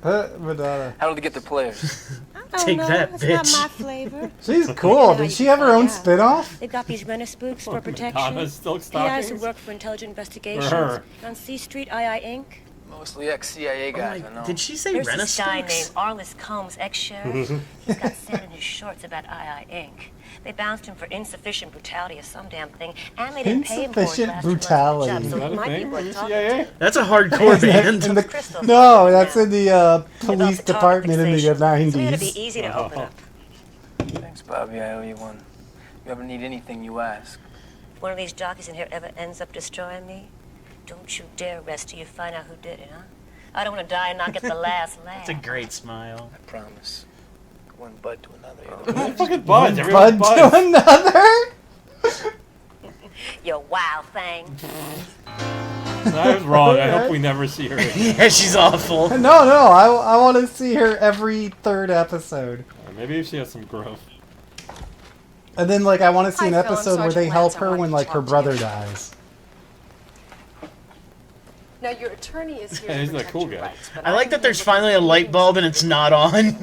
Madonna. How do they get the players? Take that, It's bitch. not my flavor. She's cool. Did she have her own spin-off? They've got these renter spooks for protection. Madonna's Silk He has to Stalkings? work for intelligent investigations. For her. On C Street, II Inc. Mostly ex-CIA guys, I know. Did she say There's Rena this guy named Stokes? Arliss Combs, ex-sheriff. He's got sand in his shorts about II Inc. They bounced him for insufficient brutality or some damn thing, and they didn't pay him for his Insufficient last 2 months brutality. on the Is job, so that he a might be thing worth from talking CIA? to. That's a hardcore band. No, that's in the police About the department in the fixation. So it'd be 90s. easy to open up. Thanks, Bobby. I owe you one. If you ever need anything, you ask. If one of these jockeys in here ever ends up destroying me, don't you dare rest till you find out who did it, huh? I don't want to die and not get the last laugh. That's a great smile. I promise. One bud to another. Fucking buds. Bud Everyone's to buds. another? You wild thing. I was wrong. I hope we never see her again. Yeah, she's awful. No, I want to see her every third episode. Maybe if she has some growth. And then, like, I want to see an Hi, Phil, I'm episode where Sergeant they help Lance. I her wanted when, to like, her talk to brother you. dies. Now, your attorney is here Yeah, to he's that protect cool your guy. rights, but I like I'm that there's here finally a light bulb and it's not on.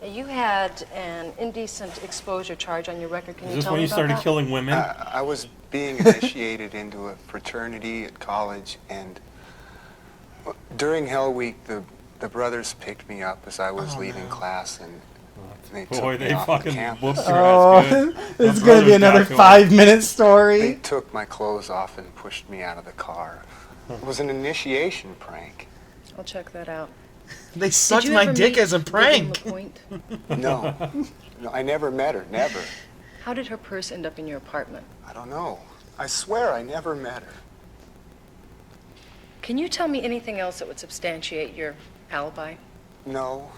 You had an indecent exposure charge on your record. Can Is you this tell when me you about started that? killing women? I was being initiated into a fraternity at college, and during Hell Week, the brothers picked me up as I was leaving class, and they took Boy, me they off the fucking campus. whooped your Oh, ass good. it's My going to be brother's another back 5-minute They story. took my clothes off and pushed me out of the car. It was an initiation prank. I'll check that out. They Did sucked you my ever dick meet as a Vivian prank. LaPointe? No, I never met her, never. How did her purse end up in your apartment? I don't know. I swear I never met her. Can you tell me anything else that would substantiate your alibi? No.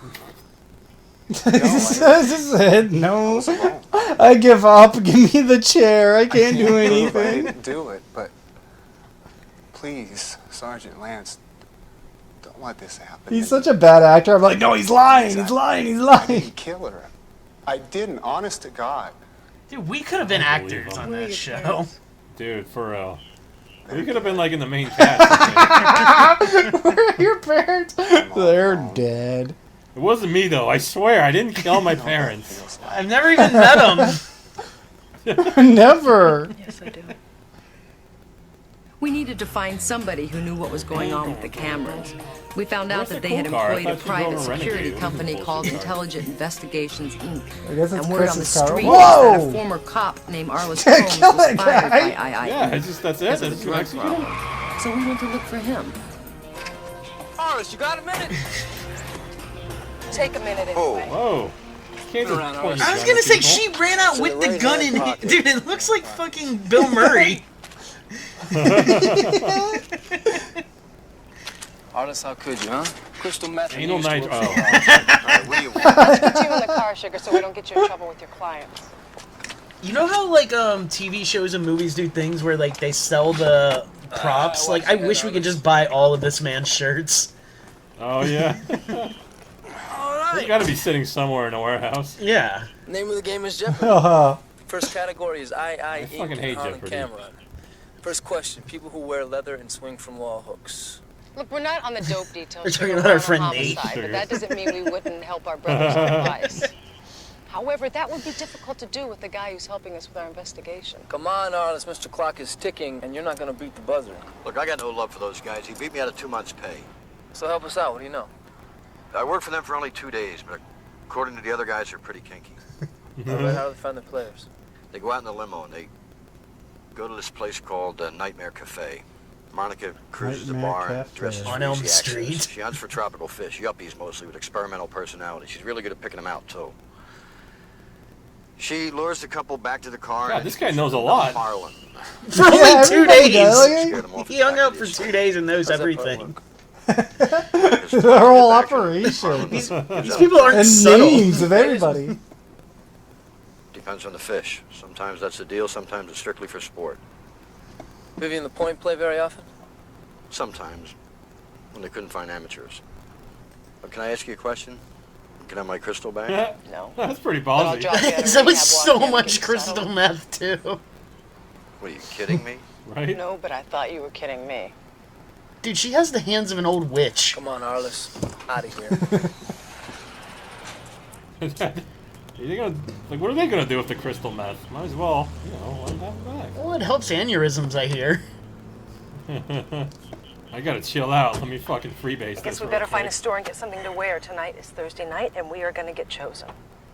I said, no, I give up. Give me the chair. I can't do prove I anything. didn't do it, but please, Sergeant Lance, don't let this happen. He's such a bad actor. I'm like, no, he's lying. He's lying. He's I lying. didn't kill her. I didn't, honest to God. Dude, we could have been actors Unbelievable. on Where are that your show. parents? Dude, for real. We could have been like in the main cast. Where are your parents? They're dead. It wasn't me though. I swear, I didn't kill my parents. I've never even met him. Never. Yes, I do. We needed to find somebody who knew what was going on with the cameras. We found out Where's that the they had cool car? I employed a thought you private drove a Renegade. security What is company this called bullshit car? Intelligent Investigations, Inc. I guess it's And word on the Chris's car. street is that a Whoa! former cop named Arliss Can't Combs kill was that fired guy. by II Yeah, it's just that's it. because of That's a drug executed him. problem. So we went to look for him. Arliss, you got a minute? Take a minute Oh. anyway. Whoa. Can't just Around, point I your was gun gonna at say, people. she ran out So with the the right gun hand in pocket. Dude, it looks like fucking Bill Murray. Arliss, how could you, huh? Crystal meth. and Anal used to nitro. work for- Oh. What do you want? Let's put you in the car, sugar, so we don't get you in trouble with your clients. You know how like TV shows and movies do things where like they sell the props? I Like watched I that wish we on could this. just buy all of this man's shirts. Oh yeah. They gotta be sitting somewhere in a warehouse. Yeah. Name of the game is Jeopardy. Uh-huh. First category is I fucking Ink, hate Harlan Jeopardy. Cameron. First question: people who wear leather and swing from wall hooks. Look, we're not on the dope details. We're talking sugar, about we're our on a friend homicide, Nate. but that doesn't mean we wouldn't help our brothers with advice. However, that would be difficult to do with the guy who's helping us with our investigation. Come on, Arliss, Mr. Clock is ticking, and you're not gonna beat the buzzer. Look, I got no love for those guys. He beat me out of 2 months' pay. So help us out. What do you know? I worked for them for only 2 days, but according to the other guys, they're pretty kinky. All right, how do they find the players? They go out in the limo and they go to this place called Nightmare Cafe. Monica cruises the Nightmare bar and Cafe. dresses for On Elm easy access. Street. She hunts for tropical fish, yuppies mostly, with experimental personality. She's really good at picking them out, too. She lures the couple back to the car. God, this guy knows a lot. Harlan. For only 2 everybody days! does. He hung out for 2 days and knows everything. Their whole operation. These people aren't and subtle. names of everybody. Depends on the fish. Sometimes that's the deal, sometimes it's strictly for sport. Vivian LaPointe play very often? Sometimes, when they couldn't find amateurs. But can I ask you a question? Can I have my crystal back? No. That's pretty But I'll ballsy. drop you at a That was rehab so walk-in much and get crystal settled. meth, too. What, are you kidding me? Right? No, but I thought you were kidding me. Dude, she has the hands of an old witch. Come on, Arliss. Out of here. Are they gonna, like, what are they gonna do with the crystal meth? Might as well, you know, let them have it back. Well, it helps aneurysms, I hear. I gotta chill out. Let me fucking freebase this. Guess we real better find a quick. store and get something to wear. Tonight is Thursday night, and we are going to get chosen.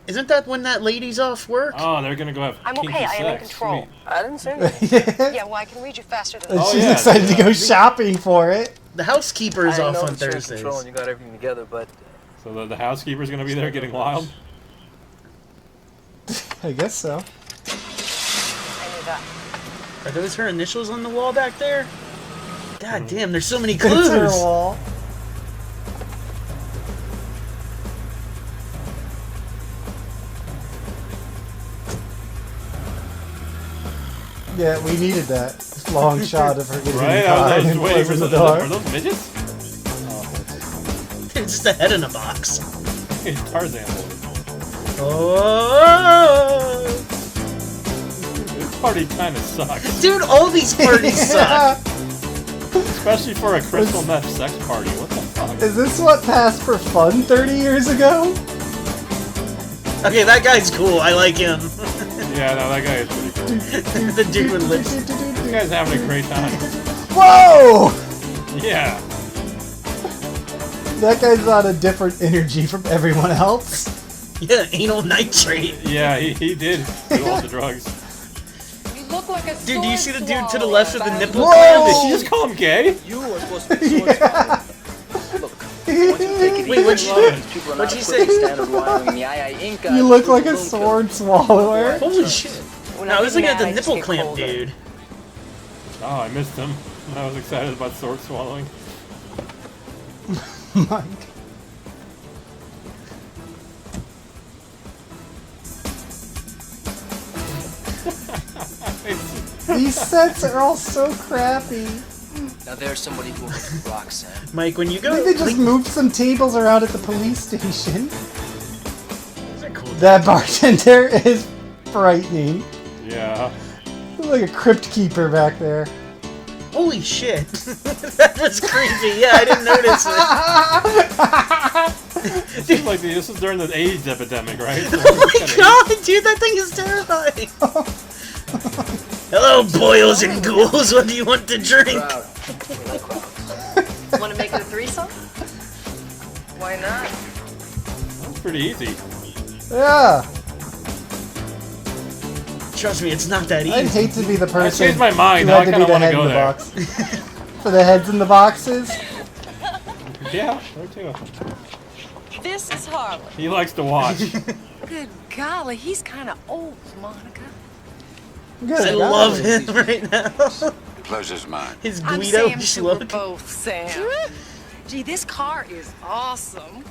Isn't that when that lady's off work? Oh, they're gonna go have I'm kinky okay. I am in sex. control. Sweet. I didn't say anything. Yeah, well, I can read you faster than And Oh, she's yeah, excited to yeah. go shopping for it. The housekeeper is I off know on that you're in Thursdays. control and you got everything together, but So the housekeeper's gonna be there getting wild? I guess so. I knew that. Are those her initials on the wall back there? God damn, there's so many It's her clues. wall. Yeah, we needed that long shot of her getting Right? in the I car was and waiting for closing the the door. Are those midgets? It's just a head in a box. It's Tarzan boy. Oh! This party kinda sucks. Dude, all these parties suck. Especially for a crystal meth sex party. What the fuck? Is this what passed for fun 30 years ago? Okay, that guy's cool. I like him. Yeah, no, that guy is pretty cool. The dude with lips. This guy's having a great time. Whoa! Yeah. That guy's on a different energy from everyone else. Yeah, anal nitrate. Yeah, he did do all the drugs. You look like a Dude, do you see the sword dude to the swallower. left with the nipple Whoa! clamp? Did she just call him gay? you were supposed to be sword swallower. Look, once you take it Wait, easy, what'd she these do? people are What'd not she equipped say? to stand wiring in the Inca. You look like a sword swallower. Holy shit. When No, I was get looking at mad, the I just nipple get clamp colder. dude. Oh, I missed him. I was excited about sword swallowing. Mike. These sets are all so crappy. Now there's somebody who will rock Sam. Mike, when you I go... think they just moved some tables around at the police station. These are cool. That bartender is frightening. Yeah. Looks like a crypt keeper back there. Holy shit. That was creepy. Yeah, I didn't notice it. Seems like this is during the AIDS epidemic, right? Oh my god, dude, that thing is terrifying. Hello, boils and ghouls. What do you want to drink? Crowd. We like crowds. Want to make it a threesome? Why not? That's pretty easy. Yeah. Trust me, it's not that I'd easy. hate to be the person changed my mind. who Now had I to be kinda the wanna head go in the there. box. For the heads in the boxes. Yeah, there too. This is Harlan. He likes to watch. Good golly, he's kind of old, Monica. Good I God. love him right now. Pleasure's mine. His I'm Guido Sam too, we're look. both Sam. Gee, this car is awesome.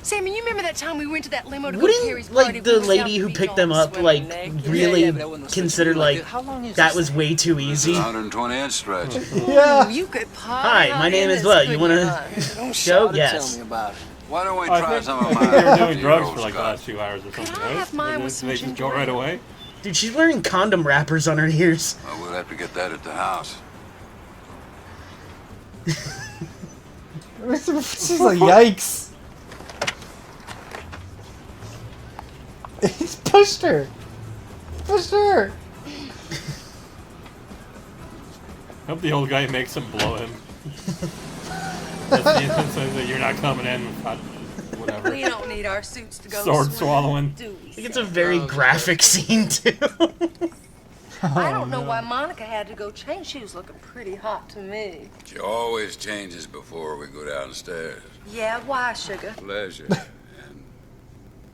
Sammy, you remember that time we went to that limo to go to Carrie's Wouldn't, party? like, We the went lady down who to picked the them beach all up, swimming like, naked? really Yeah, but that wasn't consider, supposed to be like, like how long is that this was thing? way too easy? 120-inch stretch. Yeah. Ooh, you could party. Hi, my out name in is this, what? You couldn't wanna hon? Don't show? shout and Yes. tell me about it. Why don't we I try think, some I of think my they were doing 50-year-old drugs for like the scotch? last 2 hours or something, I right? have mine Or with did some they just ginger go right ale? away? Dude, she's wearing condom wrappers on her ears. Well, we'll have to get that at the house. She's like, yikes. He's pushed her. Pushed her. Hope the old guy makes him blow him. That's the instance that you're not coming in. Whatever. We don't need our suits to go Sword swimming, swallowing. do we, I think it's a very graphic scene, too. I don't know why Monica had to go change. She was looking pretty hot to me. She always changes before we go downstairs. Yeah, why, sugar? Pleasure and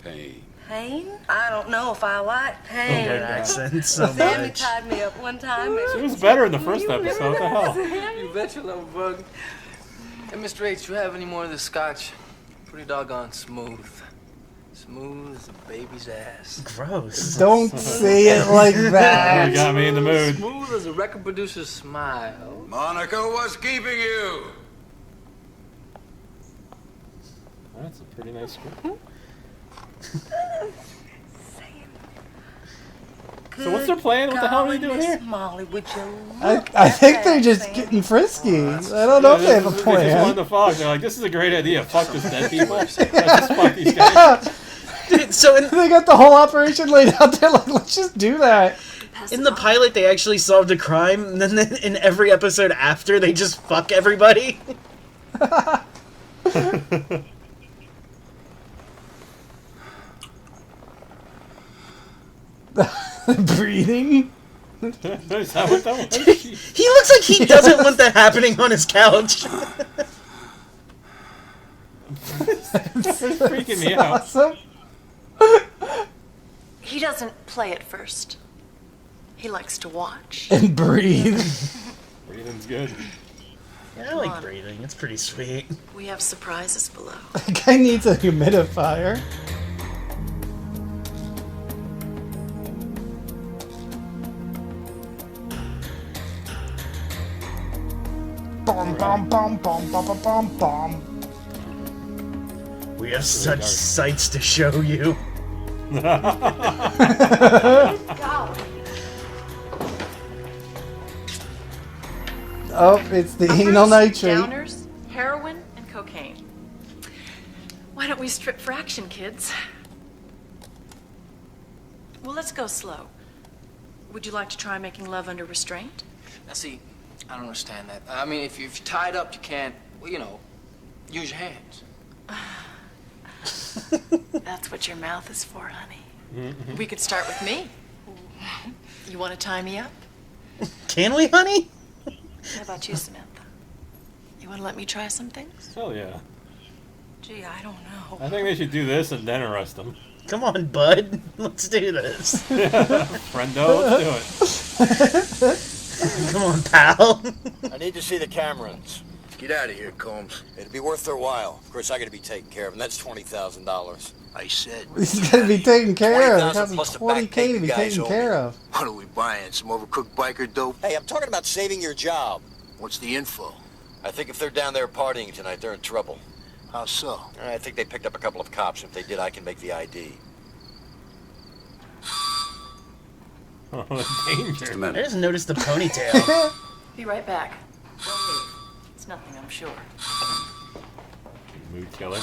pain. Pain? I don't know if I like pain. That accent so Sammy much. tied me up one time. She was better in the first episode. What the hell? You bet your little bug. Hey, Mr. H, do you have any more of this scotch? Pretty doggone smooth. Smooth as a baby's ass. Gross. Don't say it like that. You got me in the mood. Smooth as a record producer's smile. Monica, what's keeping you? That's a pretty nice script. So what's their plan? What the hell are they doing here? Molly, would you I think they're just getting frisky. I don't know if they have a They just plan. wanted to fuck. They're like, this is a great idea. Fuck this dead people. Let's just fuck these guys. Dude, so They got the whole operation laid out there. Like, let's just do that. in the pilot, they actually solved a crime, and then in every episode after, they just fuck everybody. Breathing. Is that what that was? He looks like he doesn't want that happening on his couch. It's freaking me That's out. awesome. He doesn't play it first. He likes to watch. And breathe. Breathing's good. Yeah, I like breathing. It's pretty sweet. We have surprises below. That guy needs a humidifier. Bum bum bum bum bum bum bum bum. We have such sights to show you. Oh, it's the anal nitrate. Downers, heroin, and cocaine. Why don't we strip for action, kids? Well, let's go slow. Would you like to try making love under restraint? Now, see, I don't understand that. I mean, if you're tied up, you can't, well, you know, use your hands. That's what your mouth is for, honey. We could start with me. You want to tie me up? Can we, honey? How about you, Samantha? You want to let me try some things? Hell yeah. Gee, I don't know. I think they should do this and then arrest them. Come on, bud. Let's do this. Friendo, let's do it. Come on, pal. I need to see the Camerons. Get out of here, Combs. It'll be worth their while. Of course, I got to be taken care of, and that's $20,000. I said. He's gonna be taken care of. It 20,000 costs plus the 20K back pay to you be guys taken owe care me. of. What are we buying? Some overcooked biker dope? Hey, I'm talking about saving your job. What's the info? I think if they're down there partying tonight, they're in trouble. How so? I think they picked up a couple of cops. If they did, I can make the ID. Oh, the danger. Just a I minute. just noticed the ponytail. Be right back. Don't leave. It's nothing, I'm sure. Mood killer.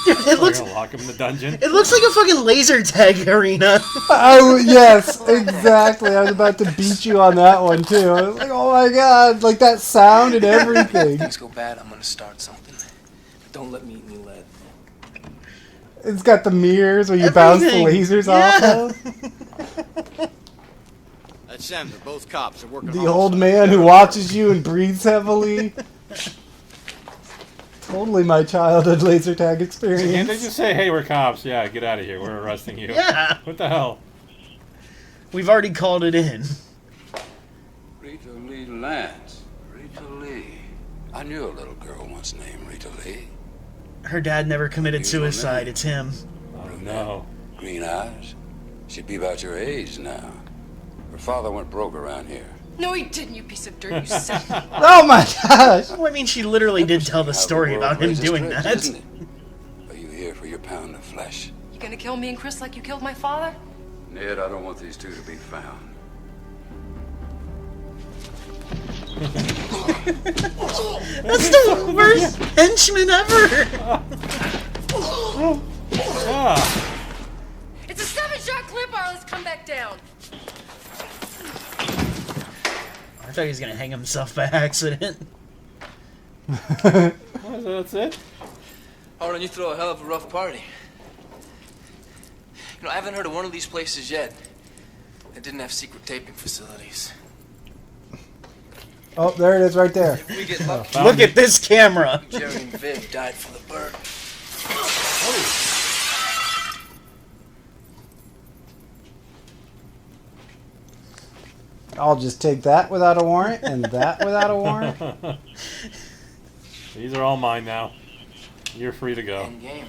Dude, it We're looks gonna lock him in the dungeon. it looks like a fucking laser tag arena. Oh, yes, exactly. I was about to beat you on that one, too. I was like, oh my god, like that sound and everything. If things go bad, I'm gonna start something. But don't let me eat any lead. It's got the mirrors where you bounce the lasers off of. That's them. They're both cops. They're working The old man who watches you and breathes heavily. Totally my childhood laser tag Can't they experience. just say, hey, we're cops? Yeah, get out of here. We're arresting you. Yeah. What the hell? We've already called it in. Rita Lee Lance. Rita Lee. I knew a little girl once named Rita Lee. Her dad never committed suicide. It's him. Oh, no. Green eyes. She'd be about your age now. Her father went broke around here. No, he didn't, you piece of dirt, you son. Oh my gosh! Well, I mean, she literally did tell the story about him doing that. Isn't it? Are you here for your pound of flesh? You gonna kill me and Chris like you killed my father? Ned, I don't want these two to be found. That's the worst henchman ever. Ah. It's a 7-shot clip, or let's come back down. I thought he was gonna hang himself by accident. That's it? Harlan, you throw a hell of a rough party. You know, I haven't heard of one of these places yet They didn't have secret taping facilities. Oh, there it is right there. If we get lucky, Look at this camera. Jerry and Viv died for the bird. I'll just take that without a warrant and that without a warrant. These are all mine now. You're free to go. End game.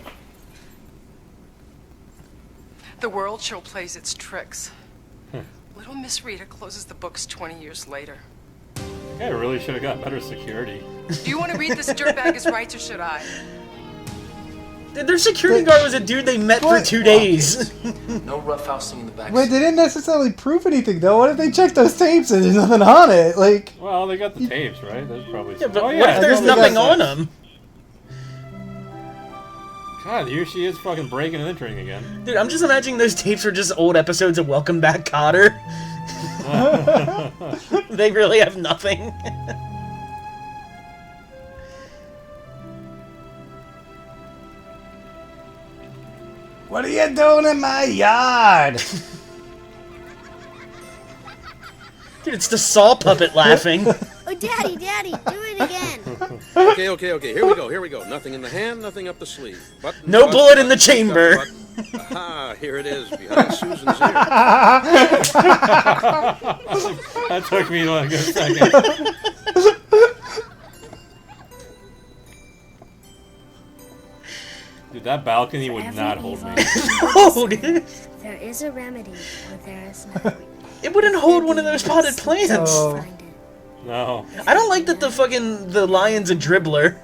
The world show plays its tricks. Little Miss Rita closes the books 20 years later. I really should have got better security. Do you want to read this dirtbag's rights or should I? Their security guard was a dude they met for 2 days. No roughhousing in the back. Wait, they didn't necessarily prove anything though. What if they checked those tapes and there's nothing on it? Like, well, they got the tapes, right? That's probably. Yeah, but what if there's nothing on them? God, here she is fucking breaking and entering again. Dude, I'm just imagining those tapes were just old episodes of Welcome Back, Kotter. They really have nothing. what are you doing in my yard? Dude, it's the Saw puppet laughing. Oh, Daddy, do it again. Okay. Here we go. Nothing in the hand, nothing up the sleeve. Button, No button, bullet in the button, chamber. button. Aha, here it is, behind Susan's ear. That took me like a second. Dude, that balcony would not hold me. No, dude. There is a remedy where there is none. It wouldn't hold one of those potted plants. Oh. No. I don't like that the lion's a dribbler.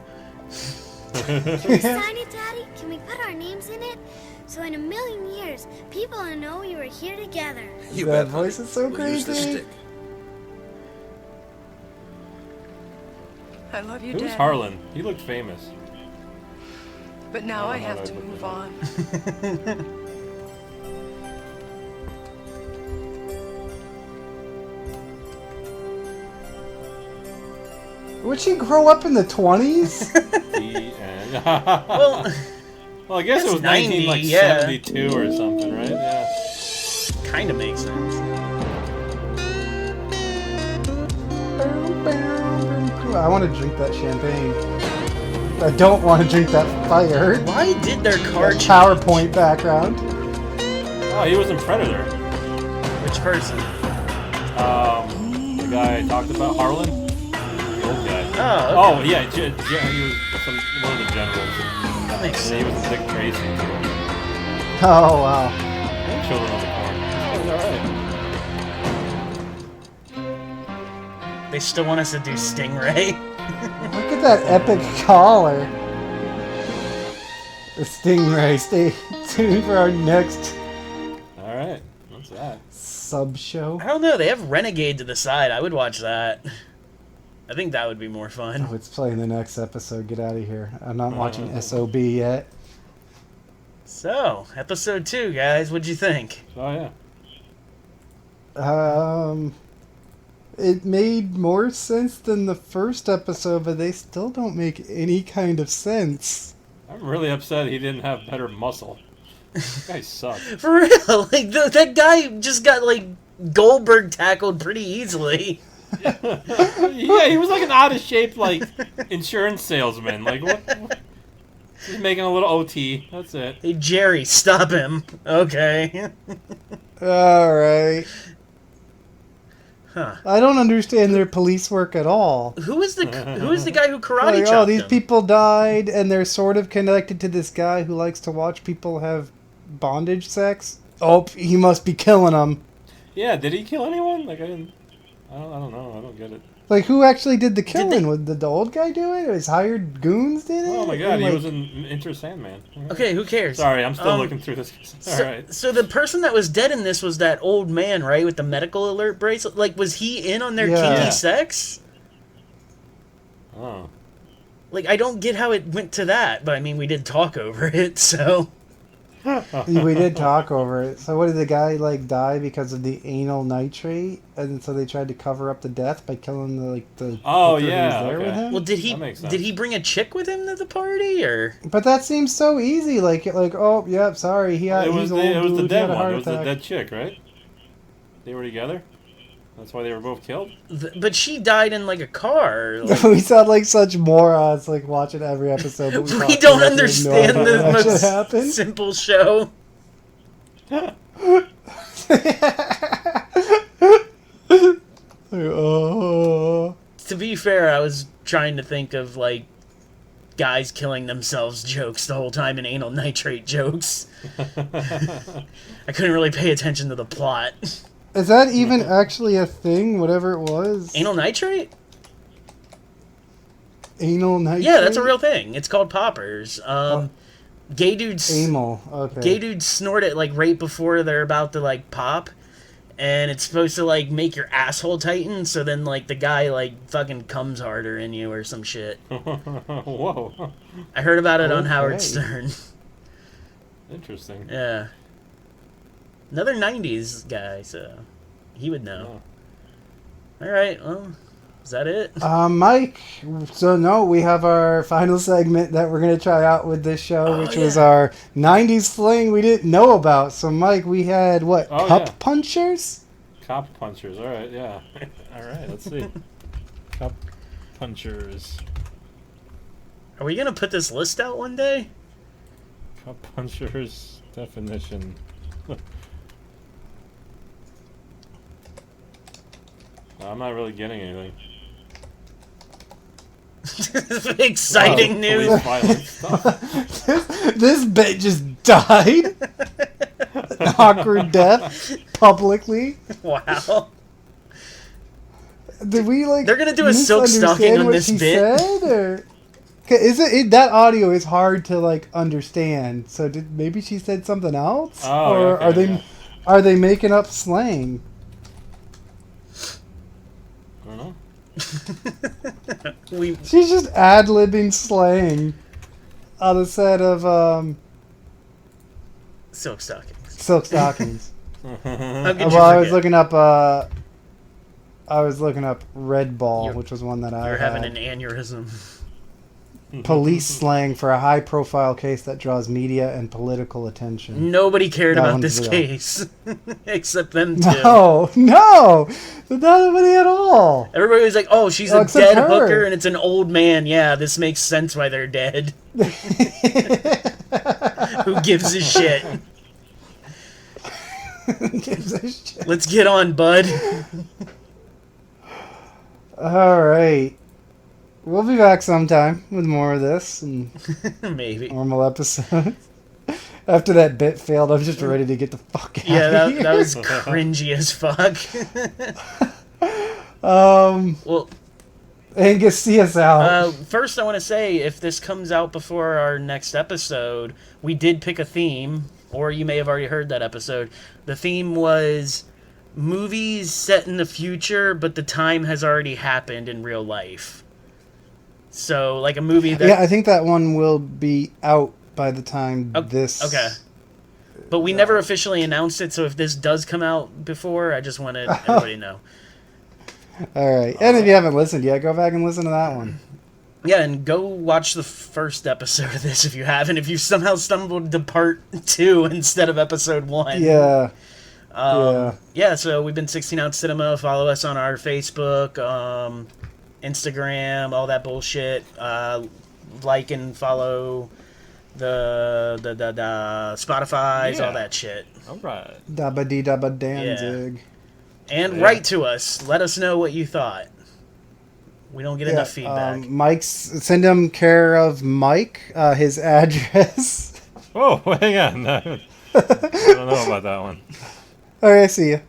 Can we sign it, Daddy? Can we put our names in it? So in a million years, people will know we were here together. You That bet, voice is so We'll use the crazy. stick. I love you, Who's Dad. Harlan? He looked famous. But now I know have that to book move name. on. Would she grow up in the 20s? The end. Well, I guess it was 90, 1972 or something, right? Yeah. Kind of makes sense. I want to drink that champagne. I don't want to drink that fire. Why did their car change? PowerPoint background. Oh, he was in Predator. Which person? The guy I talked about, Harlan. The old guy. Oh, okay. Oh yeah, he was one of the generals. That makes And he was sense. Dick Tracy. Oh, wow. Children on the Corn. Alright. They still want us to do Stingray. Look at that epic collar. The Stingray. Stay tuned for our next Alright. What's that? sub show. I don't know. They have Renegade to the side. I would watch that. I think that would be more fun. Oh, it's playing the next episode. Get out of here. I'm not watching SOB yet. So, episode 2, guys. What'd you think? Oh yeah. It made more sense than the first episode, but they still don't make any kind of sense. I'm really upset he didn't have better muscle. That guy sucked. For real, like that guy just got like Goldberg tackled pretty easily. Yeah, he was like an out of shape like insurance salesman. Like what? He's making a little OT. That's it. Hey Jerry, stop him. Okay. All right. Huh. I don't understand their police work at all. Who is the guy who karate Like, chopped oh, these him? people died, and they're sort of connected to this guy who likes to watch people have bondage sex. Oh, he must be killing them. Yeah, did he kill anyone? Like I don't know. I don't get it. Like, who actually did the killing? Did the old guy do it? Or his hired goons did it? Oh my god, Or, he like- was in Enter Sandman. Okay, who cares? Sorry, I'm still looking through this. Alright. So the person that was dead in this was that old man, right, with the medical alert bracelet? Like, was he in on their Yeah. kinky sex? Oh. Like, I don't get how it went to that, but I mean, we did talk over it, so... We did talk over it. So what did the guy like die because of the anal nitrate, and so they tried to cover up the death by killing the Oh, hooker who yeah, was there okay. with him? Well, did he bring a chick with him to the party, or? But that seems so easy. Like oh yep, sorry, he It was he's the old it was the dude, he dead had a one. heart It was the attack. dead chick, right? They were together? That's why they were both killed? But she died in, like, a car. Like... We sound like such morons, like, watching every episode. But we don't understand the most simple show. To be fair, I was trying to think of, like, guys killing themselves jokes the whole time and anal nitrate jokes. I couldn't really pay attention to the plot. Is that even actually a thing, whatever it was? Anal nitrate? Anal nitrate? Yeah, that's a real thing. It's called poppers. Gay dudes... Anal, okay. Gay dudes snort it, like, right before they're about to, like, pop. And it's supposed to, like, make your asshole tighten, so then, like, the guy, like, fucking comes harder in you or some shit. Whoa. I heard about it on Howard Stern. Interesting. Yeah. Another 90s guy, so he would know. Yeah. Alright, well, is that it? Mike, so no, we have our final segment that we're going to try out with this show, which was our 90s fling we didn't know about. So, Mike, we had, what, cup punchers? Cop punchers, alright, yeah. Alright, let's see. Cup punchers. Are we going to put this list out one day? Cup punchers definition. I'm not really getting anything. Exciting news. this bit just died. An awkward death publicly. Wow. Did we like? They're gonna do a silk stalking on this bit. Said, or is it that audio is hard to like understand? So maybe she said something else, or are they making up slang? I don't know. She's just ad-libbing slang on the set of Silk Stockings. Silk Stockings. Well, I was looking up Red Ball, which was one that I You're had. having an aneurysm. Police slang for a high-profile case that draws media and political attention. Nobody cared about this case, except them two. No, nobody at all. Everybody was like, "Oh, she's a dead hooker, and it's an old man." Yeah, this makes sense why they're dead. Who gives a shit? Let's get on, bud. All right. We'll be back sometime with more of this and maybe normal episodes. After that bit failed, I'm just ready to get the fuck out of here. That was cringy as fuck. Well, Angus, see us out. First, I want to say, if this comes out before our next episode, we did pick a theme, or you may have already heard that episode. The theme was movies set in the future, but the time has already happened in real life. So, like a movie that... Yeah, I think that one will be out by the time this... Okay. But we never officially announced it, so if this does come out before, I just wanted everybody to know. All right. And if you haven't listened yet, go back and listen to that one. Yeah, and go watch the first episode of this if you haven't. If you somehow stumbled to part 2 instead of episode 1. Yeah. Yeah, so we've been 16 Ounce Cinema. Follow us on our Facebook, Instagram, all that bullshit. Like and follow the Spotify's, all that shit. All right. Dabba dee dabba Danzig. Yeah. And write to us. Let us know what you thought. We don't get enough feedback. Send him care of Mike, his address. Oh, hang on. I don't know about that one. All right, see ya.